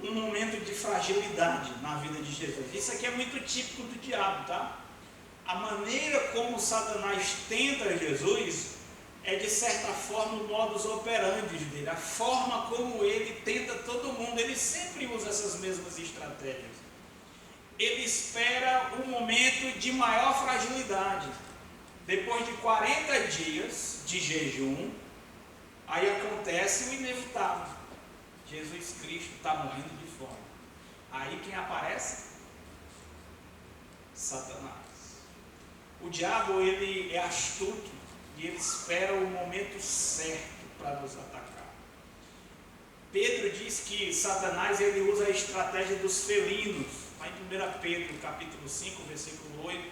um momento de fragilidade na vida de Jesus. Isso aqui é muito típico do diabo, tá? A maneira como Satanás tenta Jesus é, de certa forma, o modus operandi dele. A forma como ele tenta todo mundo. Ele sempre usa essas mesmas estratégias. Ele espera um momento de maior fragilidade. Depois de 40 dias de jejum, aí acontece o inevitável. Jesus Cristo está morrendo de fome. Aí quem aparece? Satanás. O diabo, ele é astuto e ele espera o momento certo para nos atacar. Pedro diz que Satanás ele usa a estratégia dos felinos. Lá em 1 Pedro, capítulo 5, versículo 8,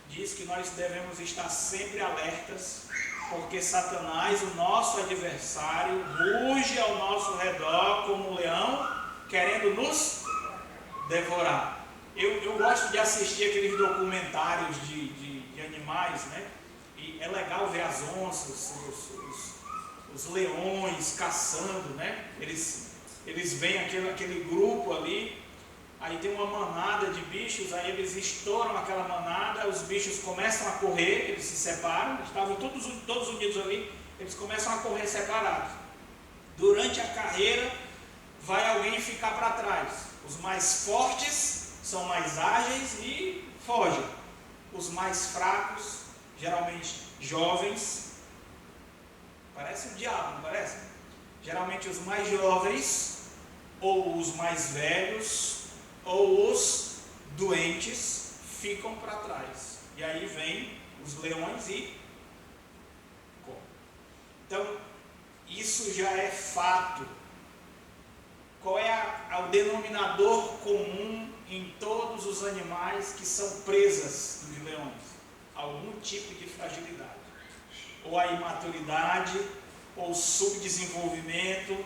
diz que nós devemos estar sempre alertas, porque Satanás, o nosso adversário, ruge ao nosso redor como um leão, querendo nos devorar. Eu gosto de assistir aqueles documentários de animais, né? E é legal ver as onças, os leões caçando, né? Eles veem aquele grupo ali, aí tem uma manada de bichos, aí eles estouram aquela manada, os bichos começam a correr, eles se separam, estavam todos unidos ali, eles começam a correr separados. Durante a carreira, vai alguém ficar para trás. Os mais fortes são mais ágeis e fogem. Os mais fracos, geralmente jovens, parece o diabo, não parece? Geralmente os mais jovens, ou os mais velhos, ou os doentes ficam para trás. E aí vem os leões e comem. Então, isso já é fato. Qual é o denominador comum em todos os animais que são presas dos leões? Algum tipo de fragilidade. Ou a imaturidade, ou subdesenvolvimento,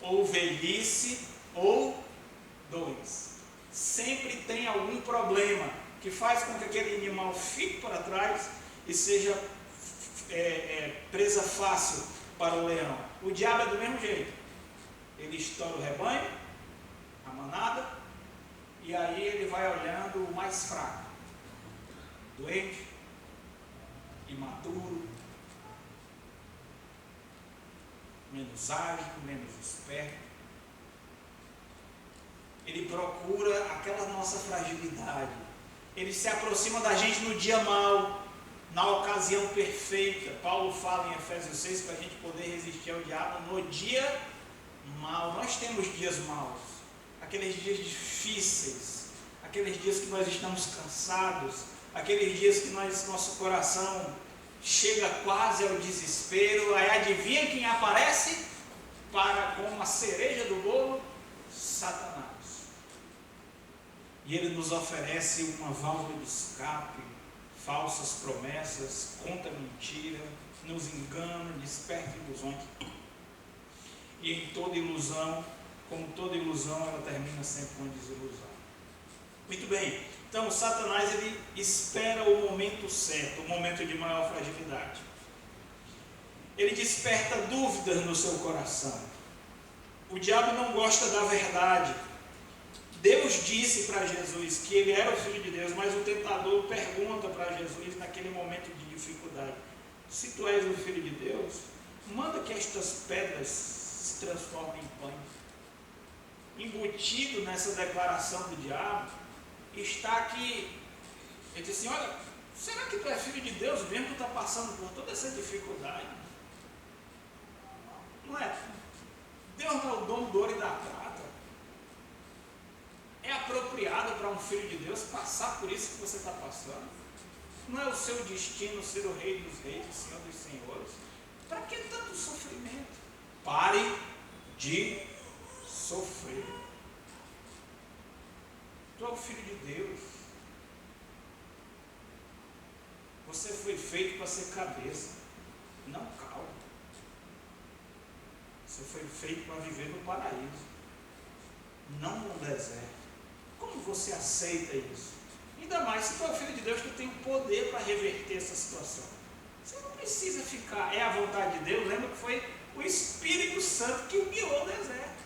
ou velhice, ou doença. Sempre tem algum problema que faz com que aquele animal fique para trás e seja presa fácil para o leão. O diabo é do mesmo jeito. Ele estoura o rebanho, a manada, e aí ele vai olhando o mais fraco, doente, imaturo, menos ágil, menos esperto. Ele procura aquela nossa fragilidade. Ele se aproxima da gente no dia mau, na ocasião perfeita. Paulo fala em Efésios 6 para a gente poder resistir ao diabo no dia mau. Nós temos dias maus, aqueles dias difíceis, aqueles dias que nós estamos cansados, aqueles dias que nosso coração chega quase ao desespero. Aí adivinha quem aparece para como a cereja do bolo? Satanás. E ele nos oferece uma válvula de escape, falsas promessas, conta mentira, nos engana, desperta ilusões. E em toda ilusão, como toda ilusão, ela termina sempre com desilusão. Muito bem, então Satanás ele espera o momento certo, o momento de maior fragilidade. Ele desperta dúvidas no seu coração. O diabo não gosta da verdade. Deus disse para Jesus que ele era o Filho de Deus, mas o tentador pergunta para Jesus naquele momento de dificuldade: se tu és o Filho de Deus, manda que estas pedras se transformem em pães. Embutido nessa declaração do diabo está que ele diz assim: olha, será que tu é Filho de Deus mesmo que tu está passando por toda essa dificuldade? Não é? Deus não é o dono do ouro e da prata. É apropriado para um filho de Deus passar por isso que você está passando? Não é o seu destino ser o Rei dos Reis, o Senhor dos Senhores? Para que tanto sofrimento? Pare de sofrer. Tu é o Filho de Deus. Você foi feito para ser cabeça, não cauda. Você foi feito para viver no paraíso, não no deserto. Como você aceita isso? Ainda mais se tu é o Filho de Deus, tu tem o poder para reverter essa situação. Você não precisa ficar, é a vontade de Deus. Lembra que foi o Espírito Santo que o guiou ao deserto.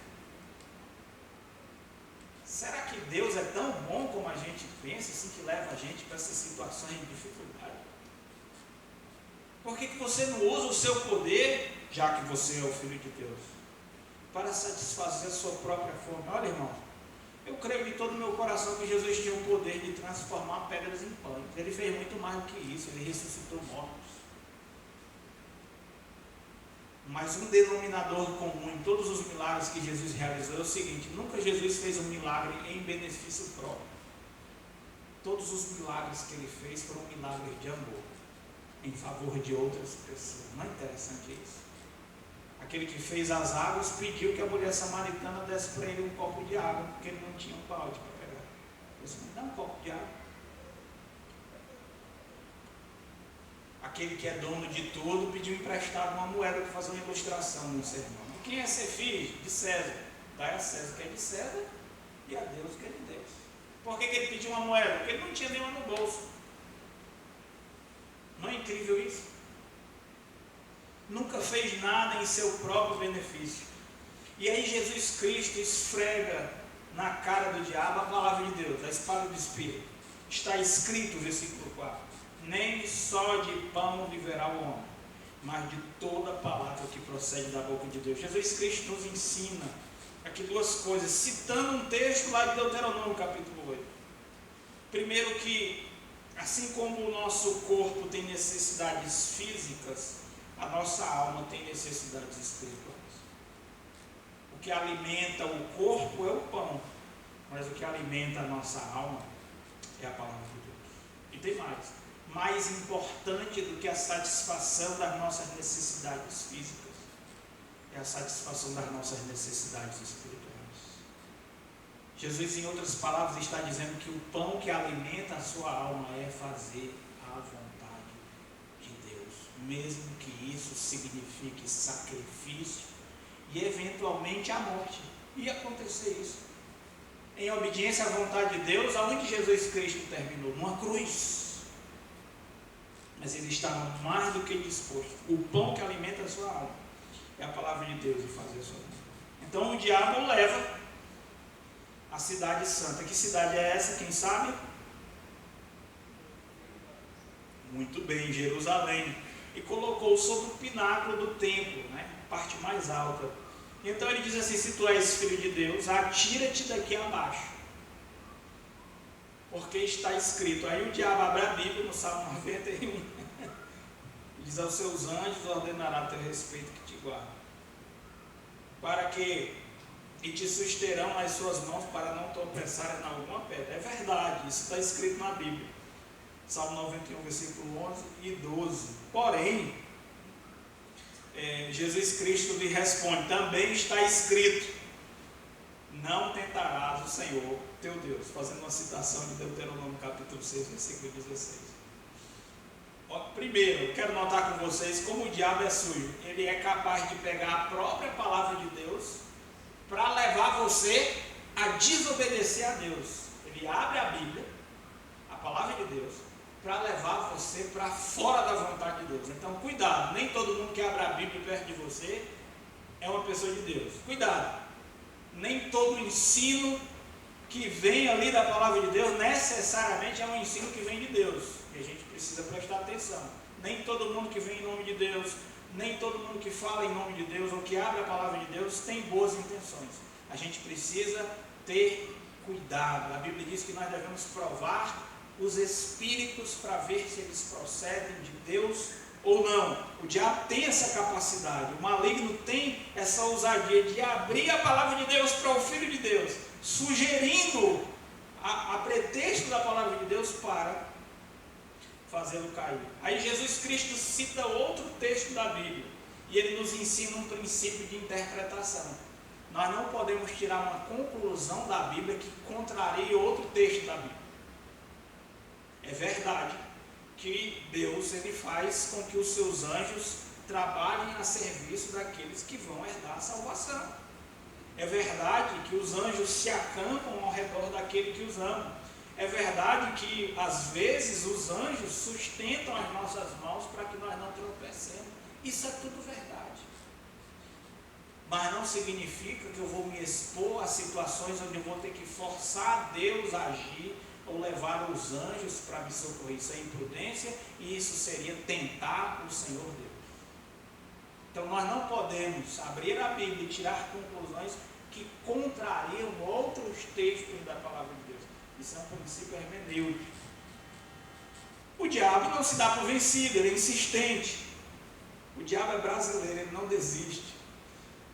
Será que Deus é tão bom como a gente pensa, assim, que leva a gente para essas situações de dificuldade? Por que você não usa o seu poder, já que você é o Filho de Deus, para satisfazer a sua própria fome? Olha, irmão, eu creio de todo o meu coração que Jesus tinha o poder de transformar pedras em pães. Ele fez muito mais do que isso, ele ressuscitou mortos. Mas um denominador comum em todos os milagres que Jesus realizou é o seguinte: nunca Jesus fez um milagre em benefício próprio. todos os milagres que ele fez foram milagres de amor, em favor de outras pessoas. Não é interessante isso? Aquele que fez as águas pediu que a mulher samaritana desse para ele um copo de água, porque ele não tinha um balde para pegar. Ele disse: me dá um copo de água. Aquele que é dono de tudo pediu emprestado uma moeda para fazer uma ilustração no sermão. Quem é ser filho? De César. Dai a César o que é de César e a Deus o que é de Deus. Por que ele pediu uma moeda? Porque ele não tinha nenhuma no bolso. Não é incrível isso? Nunca fez nada em seu próprio benefício. E aí Jesus Cristo esfrega na cara do diabo a palavra de Deus, a espada do Espírito. Está escrito, versículo 4: nem só de pão viverá o homem, mas de toda palavra que procede da boca de Deus. Jesus Cristo nos ensina aqui duas coisas, citando um texto lá de Deuteronômio, capítulo 8. Primeiro, que assim como o nosso corpo tem necessidades físicas, a nossa alma tem necessidades espirituais. O que alimenta o corpo é o pão, mas o que alimenta a nossa alma é a palavra de Deus. E tem mais importante do que a satisfação das nossas necessidades físicas é a satisfação das nossas necessidades espirituais. Jesus, em outras palavras, está dizendo que o pão que alimenta a sua alma é fazer a vontade de Deus, mesmo que isso signifique sacrifício e eventualmente a morte. Ia acontecer isso. Em obediência à vontade de Deus, aonde Jesus Cristo terminou? Numa cruz. Mas ele estava mais do que disposto. O pão que alimenta a sua alma é a palavra de Deus e fazer a sua vontade. Então o diabo leva a cidade santa. Que cidade é essa? Quem sabe? Muito bem, Jerusalém. E colocou sobre o pináculo do templo, né? Parte mais alta. Então ele diz assim: se tu és filho de Deus, atira-te daqui abaixo, porque está escrito. Aí o diabo abre a Bíblia no Salmo 91 diz: aos seus anjos ordenará a teu respeito que te guardem, para que e te susterão nas suas mãos, para não tropeçarem em alguma pedra. É verdade, isso está escrito na Bíblia. Salmo 91, versículo 11 e 12. Porém, Jesus Cristo lhe responde: também está escrito, não tentarás o Senhor teu Deus. Fazendo uma citação de Deuteronômio capítulo 6, versículo 16. Primeiro, quero notar com vocês como o diabo é sujo. Ele é capaz de pegar a própria palavra de Deus para levar você a desobedecer a Deus. Ele abre a Bíblia, a palavra de Deus, para levar você para fora da vontade de Deus. Então cuidado, nem todo mundo que abre a Bíblia perto de você é uma pessoa de Deus. Cuidado, nem todo ensino que vem ali da palavra de Deus necessariamente é um ensino que vem de Deus, e a gente precisa prestar atenção. Nem todo mundo que vem em nome de Deus, nem todo mundo que fala em nome de Deus ou que abre a palavra de Deus tem boas intenções. A gente precisa ter cuidado. A Bíblia diz que nós devemos provar os espíritos para ver se eles procedem de Deus ou não. O diabo tem essa capacidade, o maligno tem essa ousadia de abrir a palavra de Deus para o Filho de Deus, sugerindo a pretexto da palavra de Deus para fazê-lo cair. Aí Jesus Cristo cita outro texto da Bíblia e ele nos ensina um princípio de interpretação. Nós não podemos tirar uma conclusão da Bíblia que contrarie outro texto da Bíblia. É verdade que Deus ele faz com que os seus anjos trabalhem a serviço daqueles que vão herdar a salvação. É verdade que os anjos se acampam ao redor daquele que os ama. É verdade que às vezes os anjos sustentam as nossas mãos para que nós não tropecemos. Isso é tudo verdade. Mas não significa que eu vou me expor a situações onde eu vou ter que forçar Deus a agir ou levar os anjos para me socorrer. Isso é imprudência e isso seria tentar o Senhor Deus. Então nós não podemos abrir a Bíblia e tirar conclusões que contrariam outros textos da palavra de Deus. Isso é um princípio hermenêutico. O diabo não se dá por vencido, ele é insistente. O diabo é brasileiro, ele não desiste.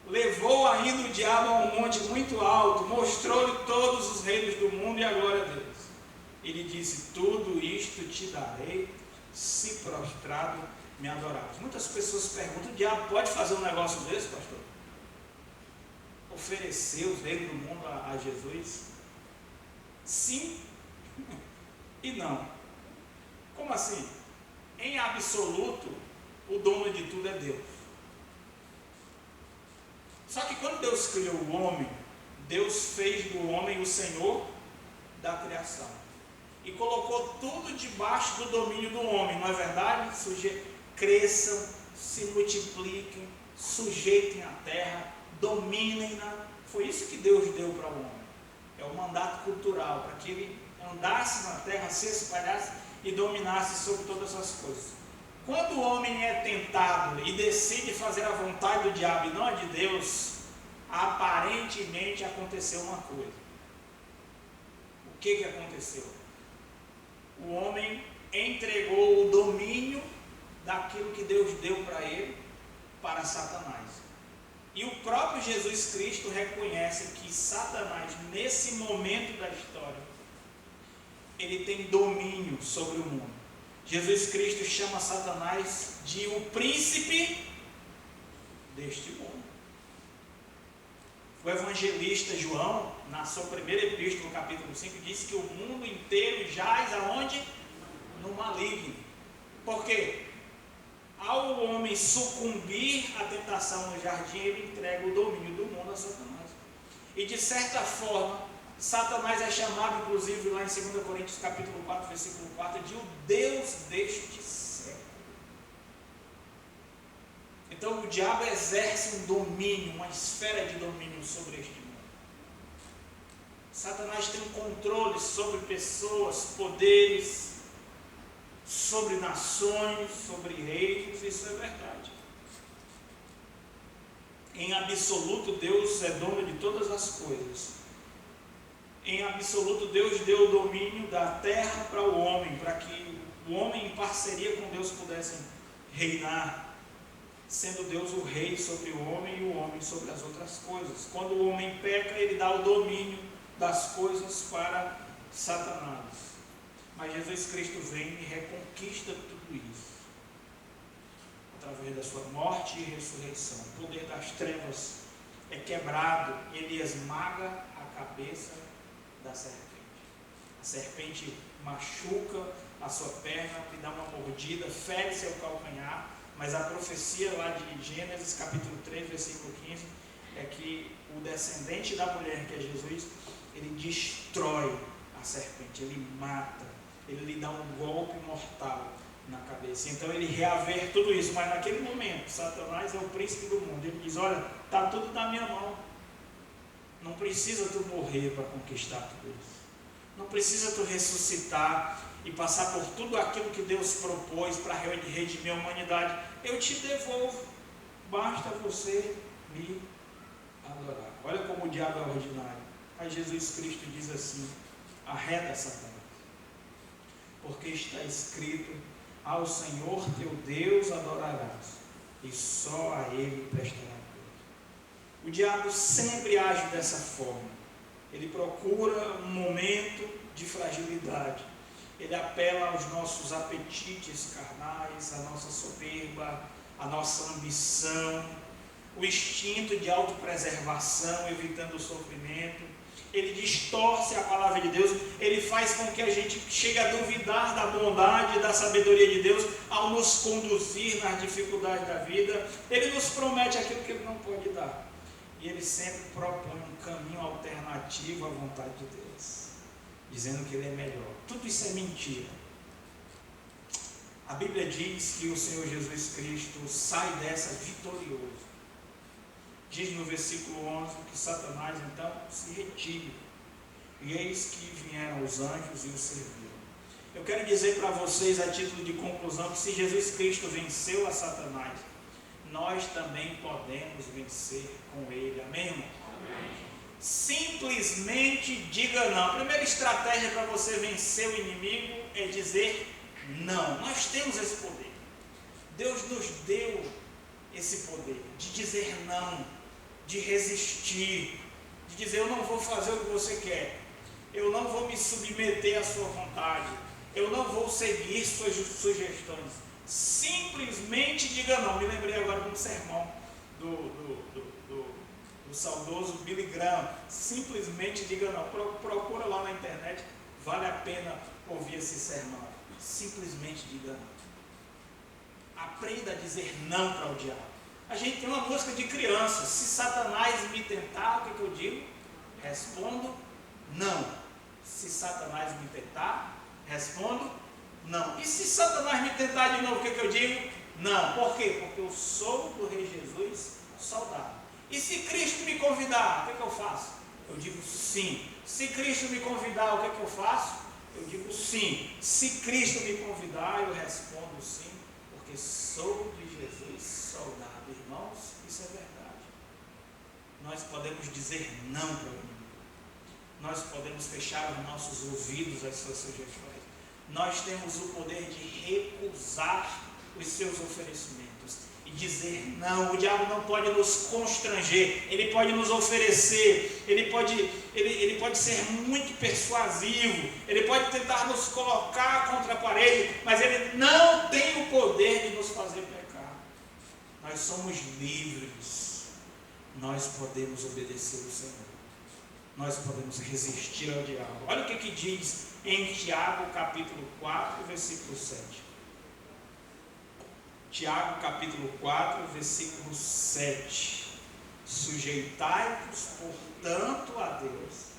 Levou ainda o diabo a um monte muito alto, mostrou-lhe todos os reinos do mundo e a glória deles. Ele disse: tudo isto te darei, se prostrado me adorares. Muitas pessoas perguntam: o diabo pode fazer um negócio desse, pastor? Oferecer os reinos do mundo a Jesus? Sim e não. Como assim? Em absoluto, o dono de tudo é Deus. Só que quando Deus criou o homem, Deus fez do homem o Senhor da criação e colocou tudo debaixo do domínio do homem, não é verdade? Cresçam, se multipliquem, sujeitem a terra, dominem-na. Foi isso que Deus deu para o homem. É o mandato cultural, para que ele andasse na terra, se espalhasse e dominasse sobre todas as coisas. Quando o homem é tentado e decide fazer a vontade do diabo e não a de Deus, aparentemente aconteceu uma coisa. O que aconteceu? O homem entregou o domínio daquilo que Deus deu para ele para Satanás. E o próprio Jesus Cristo reconhece que Satanás, nesse momento da história, ele tem domínio sobre o mundo. Jesus Cristo chama Satanás de o príncipe deste mundo. O evangelista João, na sua primeira epístola, no capítulo 5, disse que o mundo inteiro jaz aonde? No maligno. Por quê? Ao homem sucumbir à tentação no jardim, ele entrega o domínio do mundo a Satanás. E de certa forma, Satanás é chamado, inclusive, lá em 2 Coríntios capítulo 4, versículo 4, de o Deus deste século. Então o diabo exerce um domínio, uma esfera de domínio sobre este mundo. Satanás tem um controle sobre pessoas, poderes, sobre nações, sobre reinos. Isso é verdade. Em absoluto, Deus é dono de todas as coisas. Em absoluto, Deus deu o domínio da terra para o homem, para que o homem, em parceria com Deus, pudessem reinar, sendo Deus o rei sobre o homem e o homem sobre as outras coisas. Quando o homem peca, ele dá o domínio das coisas para Satanás. Mas Jesus Cristo vem e reconquista tudo isso, através da sua morte e ressurreição. O poder das trevas é quebrado, ele esmaga a cabeça da serpente. A serpente machuca a sua perna, lhe dá uma mordida, fere seu calcanhar, mas a profecia lá de Gênesis capítulo 3, versículo 15, é que o descendente da mulher, que é Jesus, ele destrói a serpente, ele mata, ele lhe dá um golpe mortal na cabeça. Então ele reaver tudo isso, mas naquele momento, Satanás é o príncipe do mundo, ele diz: olha, está tudo na minha mão, não precisa tu morrer para conquistar tudo isso, não precisa tu ressuscitar e passar por tudo aquilo que Deus propôs para redimir a humanidade, eu te devolvo, basta você me adorar. Olha como o diabo é ordinário. Aí Jesus Cristo diz assim: arreda Satanás, porque está escrito: ao Senhor teu Deus adorarás, e só a Ele prestará culto. O diabo sempre age dessa forma. Ele procura um momento de fragilidade. Ele apela aos nossos apetites carnais, à nossa soberba, à nossa ambição, o instinto de autopreservação, evitando o sofrimento. Ele distorce a palavra de Deus, ele faz com que a gente chegue a duvidar da bondade e da sabedoria de Deus ao nos conduzir nas dificuldades da vida. Ele nos promete aquilo que ele não pode dar. E ele sempre propõe um caminho alternativo à vontade de Deus, dizendo que ele é melhor. Tudo isso é mentira. A Bíblia diz que o Senhor Jesus Cristo sai dessa vitorioso. Diz no versículo 11 que Satanás então se retire, e eis que vieram os anjos e o serviram. Eu quero dizer para vocês, a título de conclusão, que se Jesus Cristo venceu a Satanás, nós também podemos vencer com ele. Amém, irmão? Amém. Simplesmente diga não. A primeira estratégia para você vencer o inimigo é dizer não. Nós temos esse poder. Deus nos deu esse poder de dizer não, de resistir, de dizer: eu não vou fazer o que você quer. Eu não vou me submeter à sua vontade. Eu não vou seguir suas sugestões. Simplesmente diga não. Me lembrei agora de um sermão do saudoso Billy Graham. Simplesmente diga não. Procura lá na internet. Vale a pena ouvir esse sermão. Simplesmente diga não. Aprenda a dizer não para o diabo. A gente tem uma música de criança. Se Satanás me tentar, o que eu digo? Respondo não. Se Satanás me tentar, respondo não. E se Satanás me tentar de novo, o que eu digo? Não. Por quê? Porque eu sou do Rei Jesus soldado. E se Cristo me convidar, o que eu faço? Eu digo sim. Se Cristo me convidar, o que eu faço? Eu digo sim. Se Cristo me convidar, eu respondo sim, porque sou de Jesus soldado. Irmãos, isso é verdade. Nós podemos dizer não para o inimigo. Nós podemos fechar os nossos ouvidos às suas sugestões. Nós temos o poder de recusar os seus oferecimentos e dizer não. O diabo não pode nos constranger, ele pode nos oferecer, ele pode ser muito persuasivo, ele pode tentar nos colocar contra a parede, mas ele não tem o poder de nos fazer pecar. Nós somos livres, nós podemos obedecer o Senhor. Nós podemos resistir ao diabo. Olha o que diz em Tiago capítulo 4, versículo 7. Tiago capítulo 4, versículo 7. Sujeitai-vos, portanto, a Deus.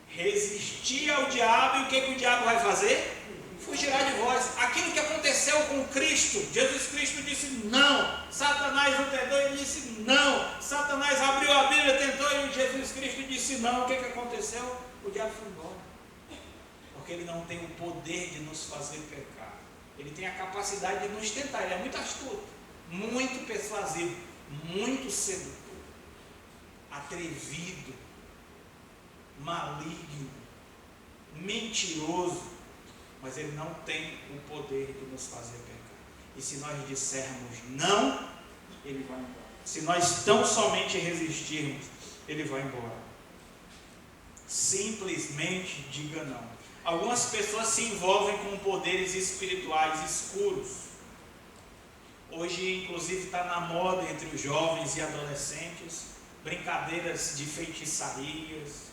Resistir ao diabo, e o que o diabo vai fazer? Fugirá de vós. Aquilo que aconteceu com Cristo, Jesus Cristo disse não. Satanás o tentou, ele disse não. Satanás abriu a Bíblia, tentou, e Jesus Cristo disse não. O que aconteceu? O diabo foi embora. Porque ele não tem o poder de nos fazer pecar. Ele tem a capacidade de nos tentar. Ele é muito astuto, muito persuasivo, muito sedutor, atrevido, maligno, mentiroso. Mas ele não tem o poder de nos fazer pecar. E se nós dissermos não, ele vai embora. Se nós tão somente resistirmos, ele vai embora. Simplesmente diga não. Algumas pessoas se envolvem com poderes espirituais escuros. Hoje, inclusive, está na moda entre os jovens e adolescentes brincadeiras de feitiçarias,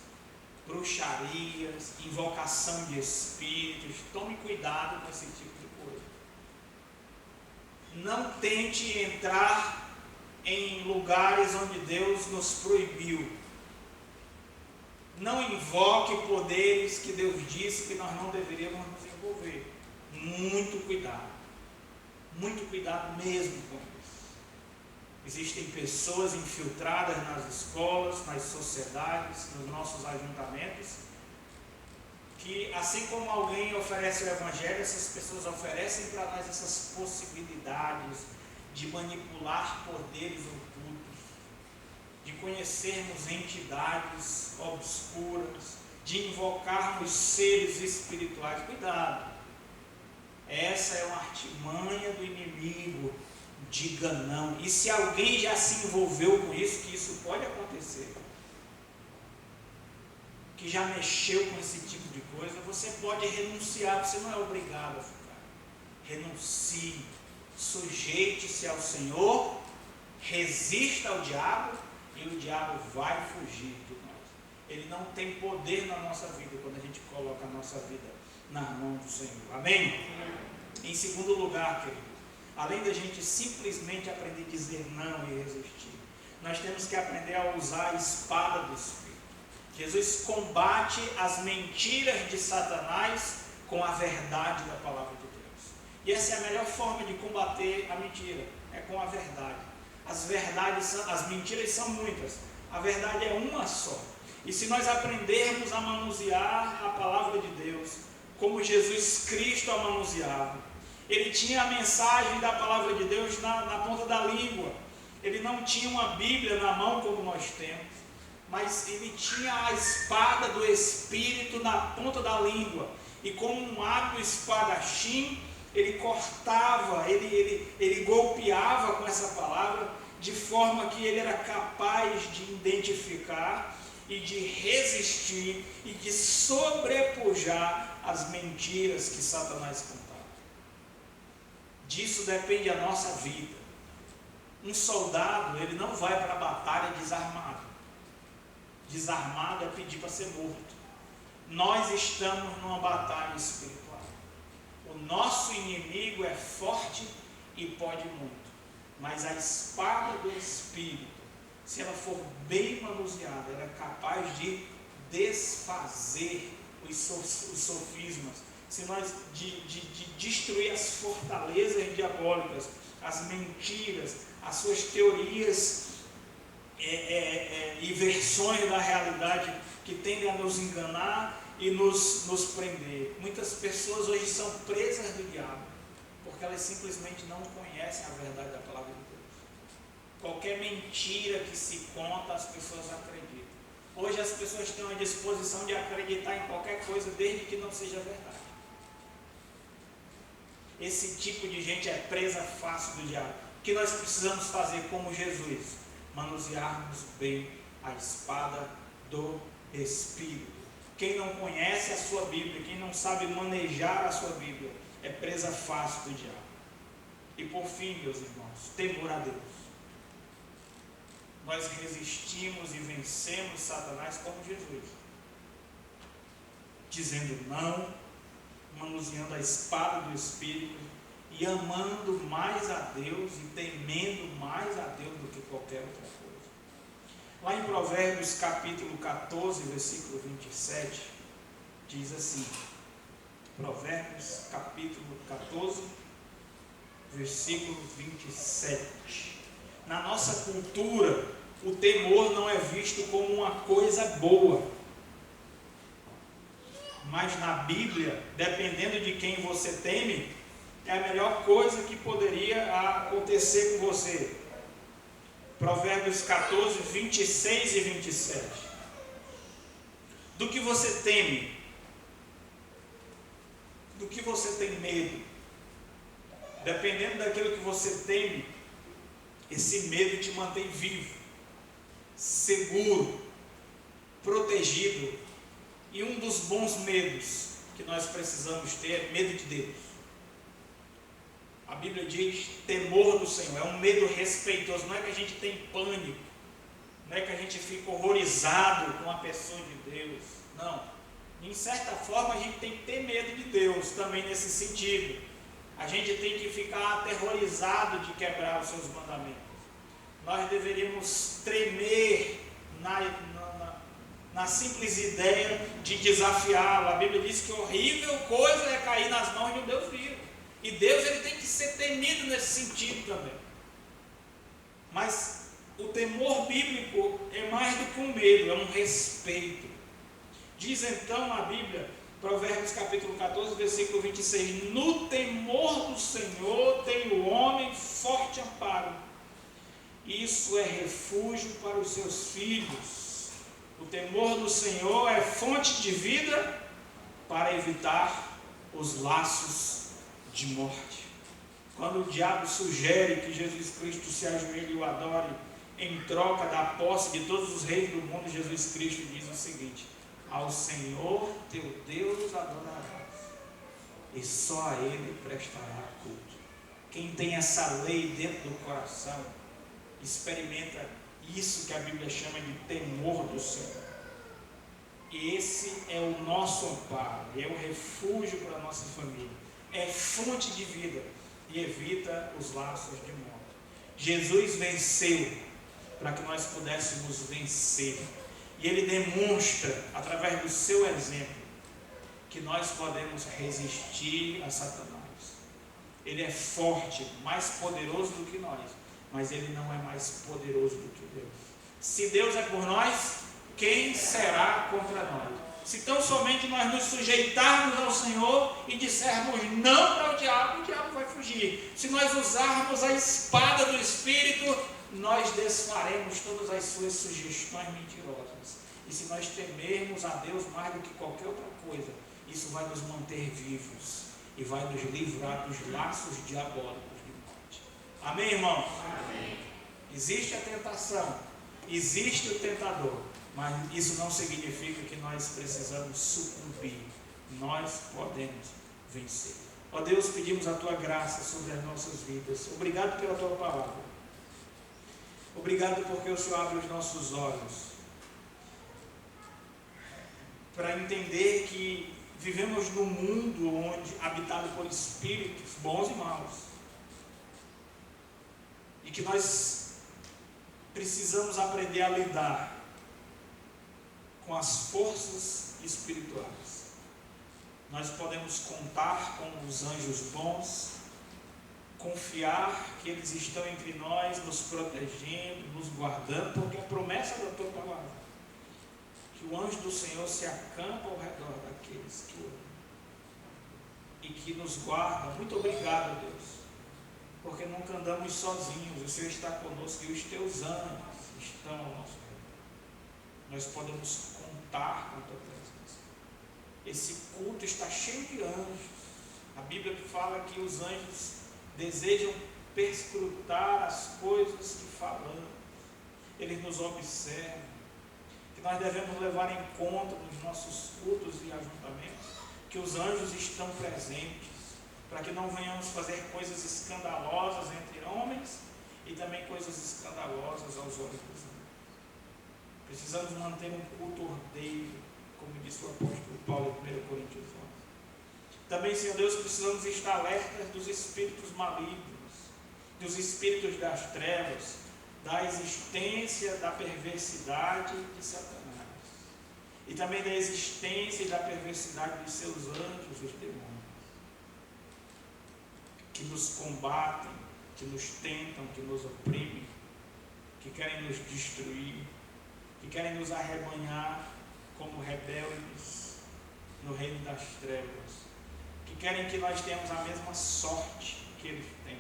bruxarias, invocação de espíritos. Tome cuidado com esse tipo de coisa. Não tente entrar em lugares onde Deus nos proibiu. Não invoque poderes que Deus disse que nós não deveríamos nos envolver. Muito cuidado mesmo com isso. Existem pessoas infiltradas nas escolas, nas sociedades, nos nossos ajuntamentos, que assim como alguém oferece o Evangelho, essas pessoas oferecem para nós essas possibilidades de manipular poderes ocultos, de conhecermos entidades obscuras, de invocarmos seres espirituais. Cuidado! Essa é uma artimanha do inimigo. Diga não. E se alguém já se envolveu com isso, que isso pode acontecer, que já mexeu com esse tipo de coisa, você pode renunciar. Você não é obrigado a ficar. Renuncie, sujeite-se ao Senhor, resista ao diabo, e o diabo vai fugir de nós. Ele não tem poder na nossa vida quando a gente coloca a nossa vida nas mãos do Senhor. Amém? Em segundo lugar, querido, além da gente simplesmente aprender a dizer não e resistir, nós temos que aprender a usar a espada do Espírito. Jesus combate as mentiras de Satanás com a verdade da palavra de Deus. E essa é a melhor forma de combater a mentira, é com a verdade. As mentiras são muitas, a verdade é uma só. E se nós aprendermos a manusear a palavra de Deus, como Jesus Cristo a manuseava, ele tinha a mensagem da palavra de Deus na ponta da língua. Ele não tinha uma Bíblia na mão como nós temos, mas ele tinha a espada do Espírito na ponta da língua. E como um hábil espadachim, ele cortava, ele golpeava com essa palavra, de forma que ele era capaz de identificar e de resistir e de sobrepujar as mentiras que Satanás contava. Disso depende a nossa vida. Um soldado, ele não vai para a batalha desarmado. Desarmado é pedir para ser morto. Nós estamos numa batalha espiritual. O nosso inimigo é forte e pode muito. Mas a espada do Espírito, se ela for bem manuseada, ela é capaz de desfazer os sofismas, de destruir as fortalezas diabólicas, as mentiras, as suas teorias e versões da realidade que tendem a nos enganar e nos prender. Muitas pessoas hoje são presas do diabo, porque elas simplesmente não conhecem a verdade da palavra de Deus. Qualquer mentira que se conta, as pessoas acreditam. Hoje as pessoas têm uma disposição de acreditar em qualquer coisa, desde que não seja verdade. Esse tipo de gente é presa fácil do diabo. O que nós precisamos fazer como Jesus? Manusearmos bem a espada do Espírito. Quem não conhece a sua Bíblia, quem não sabe manejar a sua Bíblia, é presa fácil do diabo. E por fim, meus irmãos, temor a Deus. Nós resistimos e vencemos Satanás como Jesus, dizendo não, manuseando a espada do Espírito e amando mais a Deus e temendo mais a Deus do que qualquer outra coisa. Lá em Provérbios capítulo 14, versículo 27, diz assim, Provérbios capítulo 14, versículo 27. Na nossa cultura, o temor não é visto como uma coisa boa. Mas na Bíblia, dependendo de quem você teme, é a melhor coisa que poderia acontecer com você. Provérbios 14, 26 e 27. Do que você teme? Do que você tem medo? Dependendo daquilo que você teme, esse medo te mantém vivo, seguro, protegido. E um dos bons medos que nós precisamos ter é medo de Deus. A Bíblia diz temor do Senhor, é um medo respeitoso. Não é que a gente tem pânico, não é que a gente fica horrorizado com a pessoa de Deus. Não. Em certa forma a gente tem que ter medo de Deus também nesse sentido. A gente tem que ficar aterrorizado de quebrar os seus mandamentos. Nós deveríamos tremer na simples ideia de desafiá-lo. A Bíblia diz que horrível coisa é cair nas mãos de um Deus vivo. E Deus ele tem que ser temido nesse sentido também. Mas o temor bíblico é mais do que um medo, é um respeito. Diz então na Bíblia, Provérbios capítulo 14, versículo 26, no temor do Senhor tem o homem forte amparo. Isso é refúgio para os seus filhos. O temor do Senhor é fonte de vida para evitar os laços de morte. Quando o diabo sugere que Jesus Cristo se ajoelhe e o adore em troca da posse de todos os reis do mundo, Jesus Cristo diz o seguinte: ao Senhor teu Deus adorarás, e só a Ele prestará culto. Quem tem essa lei dentro do coração, experimenta isso que a Bíblia chama de temor do Senhor. E esse é o nosso amparo, é o refúgio para a nossa família, é fonte de vida e evita os laços de morte. Jesus venceu para que nós pudéssemos vencer. E Ele demonstra, através do seu exemplo, que nós podemos resistir a Satanás. Ele é forte, mais poderoso do que nós, mas Ele não é mais poderoso do que Deus. Se Deus é por nós, quem será contra nós? Se tão somente nós nos sujeitarmos ao Senhor e dissermos não para o diabo vai fugir. Se nós usarmos a espada do Espírito, nós desfaremos todas as suas sugestões mentirosas. E se nós temermos a Deus mais do que qualquer outra coisa, isso vai nos manter vivos e vai nos livrar dos laços diabólicos de morte. Amém, irmão? Amém. Existe a tentação, existe o tentador, Mas isso não significa que nós precisamos sucumbir. Nós podemos vencer. Ó Deus, pedimos a Tua graça sobre as nossas vidas. Obrigado pela Tua palavra. Obrigado porque o Senhor abre os nossos olhos para entender que vivemos num mundo onde habitado por espíritos bons e maus, e que nós precisamos aprender a lidar com as forças espirituais. Nós podemos contar com os anjos bons, confiar que eles estão entre nós, nos protegendo, nos guardando, porque a promessa da Tua palavra, que o anjo do Senhor se acampa ao redor daqueles que o amam e que nos guarda. Muito obrigado, Deus, porque nunca andamos sozinhos. O Senhor está conosco e os Teus anjos estão ao nosso redor. Nós podemos contar com a Tua presença. Esse culto está cheio de anjos. A Bíblia fala que os anjos desejam perscrutar as coisas que falamos. Eles nos observam. Que nós devemos levar em conta nos nossos cultos e ajuntamentos que os anjos estão presentes, para que não venhamos fazer coisas escandalosas entre homens e também coisas escandalosas aos olhos dos homens. Precisamos manter um culto ordeiro, como disse o apóstolo Paulo em 1 Coríntios 11. Também, Senhor Deus, precisamos estar alertas dos espíritos malignos, dos espíritos das trevas, da existência da perversidade de Satanás, e também da existência e da perversidade de seus anjos, os demônios, que nos combatem, que nos tentam, que nos oprimem, que querem nos destruir, que querem nos arrebanhar como rebeldes no reino das trevas, que querem que nós tenhamos a mesma sorte que eles têm,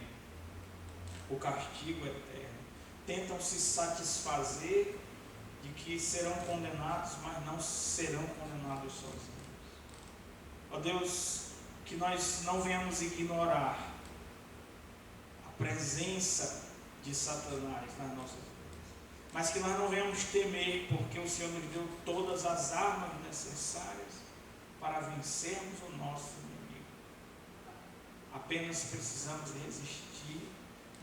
o castigo eterno. Tentam se satisfazer de que serão condenados, mas não serão condenados sozinhos. Ó Deus, que nós não venhamos ignorar a presença de Satanás nas nossas vidas, mas que nós não venhamos temer, porque o Senhor nos deu todas as armas necessárias para vencermos o nosso inimigo. Apenas precisamos resistir,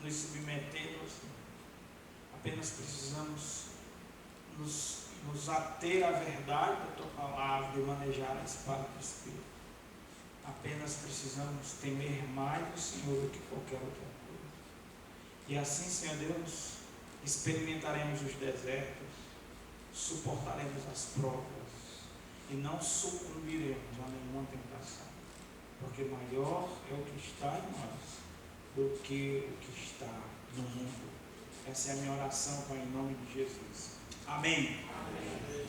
nos submeter ao Senhor. Apenas precisamos nos ater à verdade da Tua palavra e manejar a espada do Espírito. Apenas precisamos temer mais o Senhor do que qualquer outra coisa. E assim, Senhor Deus, experimentaremos os desertos, suportaremos as provas e não sucumbiremos a nenhuma tentação, porque maior é o que está em nós do que o que está no mundo. Essa é a minha oração, Pai, em nome de Jesus. Amém. Amém.